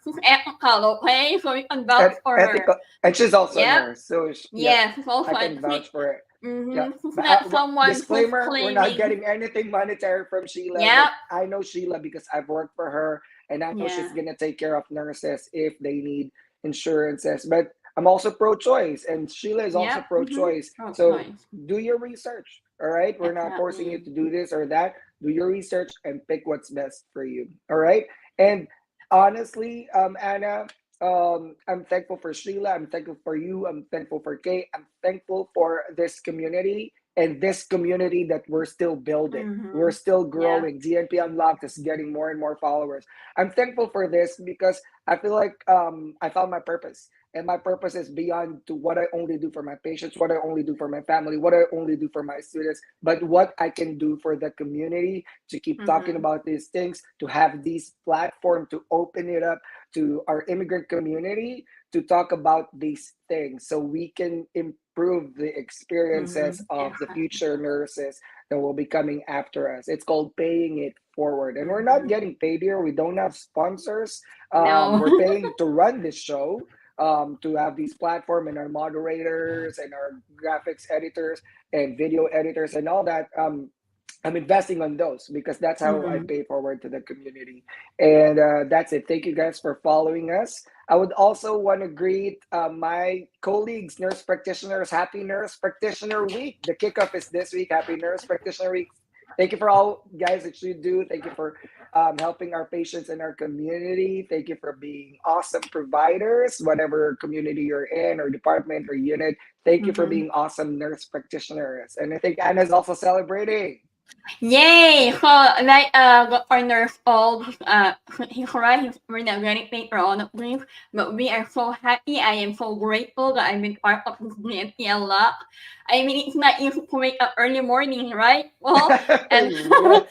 She's ethical, okay? So you can vouch And for her. ethical, and she's also a Yep. nurse, so yeah, Yeah, she's also I can vouch for it. Yeah, she's but not someone who's disclaimer: we're not claiming. getting anything monetary from Sheila, but Yep. I know Sheila because I've worked for her, and I know she's Yeah. gonna take care of nurses if they need insurances. But I'm also pro-choice, and Sheila is also Yep. Mm-hmm. pro-choice. Oh, So nice. do your research. All right, we're not forcing you Definitely. to do this or that. Do your research and pick what's best for you. All right, and honestly, Anna, I'm thankful for Sheila. I'm thankful for you. I'm thankful for Kay. I'm thankful for this community and this community that we're still building. We're Mm-hmm. still Yeah. growing. DNP Unlocked is getting more and more followers. I'm thankful for this because I feel like I found my purpose. And my purpose is beyond to what I only do for my patients, what I only do for my family, what I only do for my students, but what I can do for the community to keep talking Mm-hmm. about these things, to have these platform to open it up to our immigrant community to talk about these things so we can improve the experiences Mm-hmm. of the Exactly. future nurses that will be coming after us. It's called paying it forward. And we're not Mm-hmm. getting paid here. We don't have sponsors. No. We're paying to run this show, to have these platform and our moderators and our graphics editors and video editors and all that. I'm investing on those because that's how I Mm-hmm. pay forward to the community. And that's it. Thank you guys for following us. I would also want to greet my colleagues, nurse practitioners. Happy Nurse Practitioner Week. The kickoff is this week. Happy Nurse Practitioner Week. Thank you for all guys that you do. Thank you for helping our patients in our community. Thank you for being awesome providers, whatever community you're in or department or unit. Thank you for Mm-hmm. being awesome nurse practitioners. And I think Anna's also celebrating. Yay! So, like, got our nurse all, he's right, we're not getting paid for all of this, but we are so happy. I am so grateful that I've been part of this DNP a lot. I mean, it's not easy to wake up early morning, right? Well, and Yes.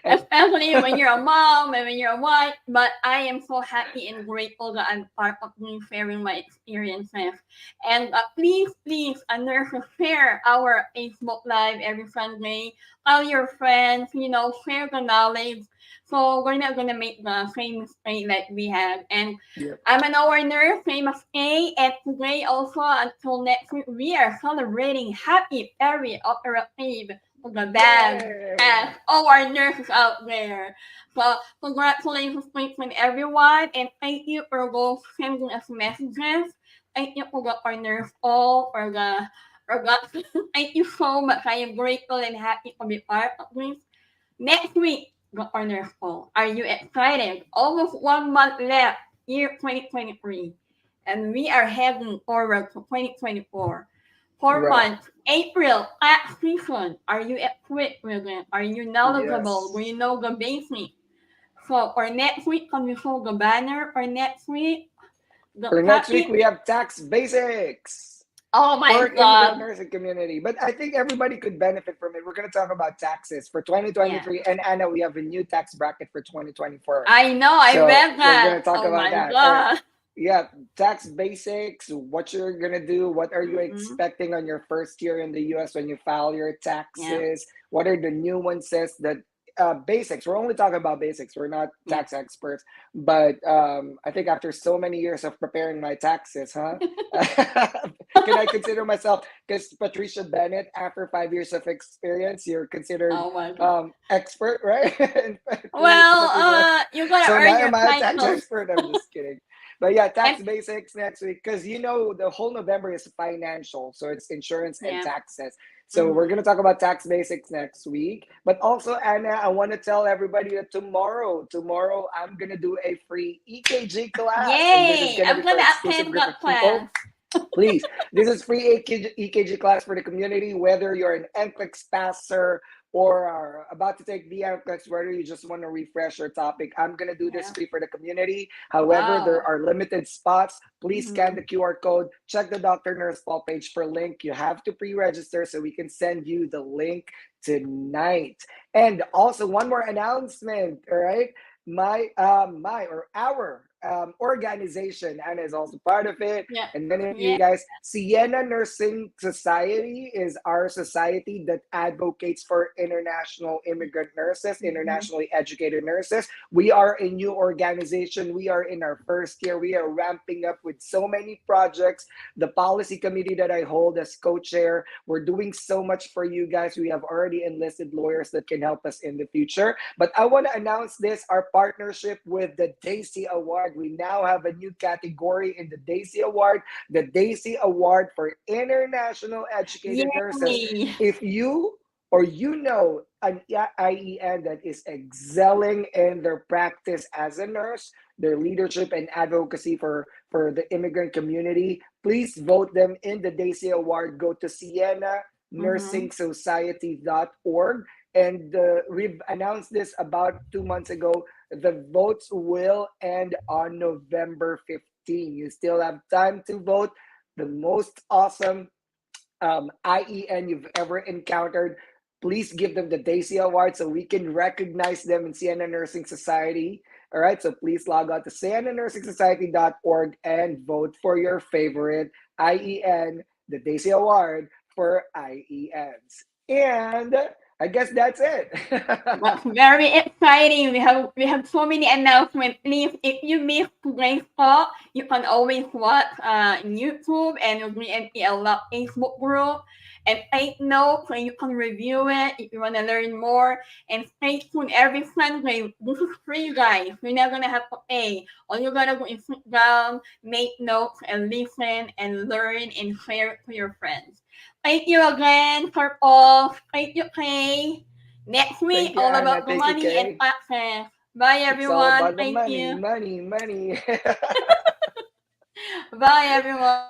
And especially when you're a mom and when you're a wife, but I am so happy and grateful that I'm part of this, sharing my experiences. And please, nurses, share our Facebook Live every Sunday. Tell your friends, share the knowledge. So we're not gonna make the same mistake that we have. And yep. I'm an hour nurse, same as A, and today also until next week we are celebrating happy peri-operative for the band Yay. and all our nurses out there. So congratulations to everyone and thank you for those sending us messages. Thank you for the our nurse all for the thank you so much. I am grateful and happy to be part of this. Next week, the honors fall. Are you excited? Almost 1 month left, year 2023. And we are heading forward to 2024. 4 Right. months, April, tax season. Are you equipped with it? Are you knowledgeable? Do Yes. you know the basics? So, for next week, can we show the banner for next week? The For next week, topic? we have tax basics Oh my for immigrant god. nursing community. But I think everybody could benefit from it. We're going to talk about taxes for Yeah. 2023. And Anna, we have a new tax bracket for 2024. I know, I So read we're going that. to talk Oh about my that. god. Yeah, tax basics, what you're going to do, what are you Mm-hmm. expecting on your first year in the US when you file your Yeah. taxes? What are the nuances that basics? We're only talking about basics. We're not Yeah. tax experts, but I think after so many years of preparing my taxes, huh? Can I consider myself? Because Patricia Bennett, after 5 years of experience, you're considered Oh my god. expert, right? Well, Patricia. you gotta So earn now your am I a tax title. expert? I'm just kidding. But yeah, And tax basics next week because the whole November is financial, so it's insurance and yeah. taxes. So we're Mm-hmm. gonna talk about tax basics next week. But also, Anna, I want to tell everybody that tomorrow I'm gonna do a free EKG class, and this is Yay! gonna I'm be for gonna exclusive attend group of that people. class. Please, this is free EKG class for the community, whether you're an NCLEX passer or are about to take the NCLEX, whether you just want to refresh your topic. I'm going to do this Yeah. free for the community. However, there Wow. are limited spots. Please scan Mm-hmm. the QR code, check the Dr. Nurse Paul page for link. You have to pre-register so we can send you the link tonight. And also one more announcement, all right? My or our organization, Anna is also part of it, Yeah. and many of you Yeah. guys. Siena Nursing Society is our society that advocates for international immigrant nurses, Mm-hmm. internationally educated nurses. We are a new organization. We are in our first year. We are ramping up with so many projects. The policy committee that I hold as co-chair, we're doing so much for you guys. We have already enlisted lawyers that can help us in the future. But I want to announce this, our partnership with the Daisy Award. We now have a new category in the Daisy Award, the Daisy Award for International Educated Nurses. Yay. If you or you know an IEN that is excelling in their practice as a nurse, their leadership and advocacy for the immigrant community, please vote them in the Daisy Award. Go to Mm-hmm. sienanursing society.org And we've announced this about 2 months ago. The votes will end on November 15. You still have time to vote. The most awesome IEN you've ever encountered. Please give them the Daisy Award so we can recognize them in Sienna Nursing Society. All right, so please log on to siennanursing.society.org and vote for your favorite IEN, the Daisy Award for IENs. And I guess that's it. That's very exciting. We have so many announcements. Please, if you missed today's talk, you can always watch in YouTube and the DNP Facebook group. And take notes so you can review it if you want to learn more. And stay tuned every Sunday. This is free, guys. You're not gonna have to pay. All you gotta do is sit down, make notes, and listen and learn and share it to your friends. Thank you again, Purple. Thank you, Clay. Next week, Thank you, all Anna. about the Thank you, money and Kay. access. Bye, It's all everyone. about the Thank money, you. money, money. Bye, everyone.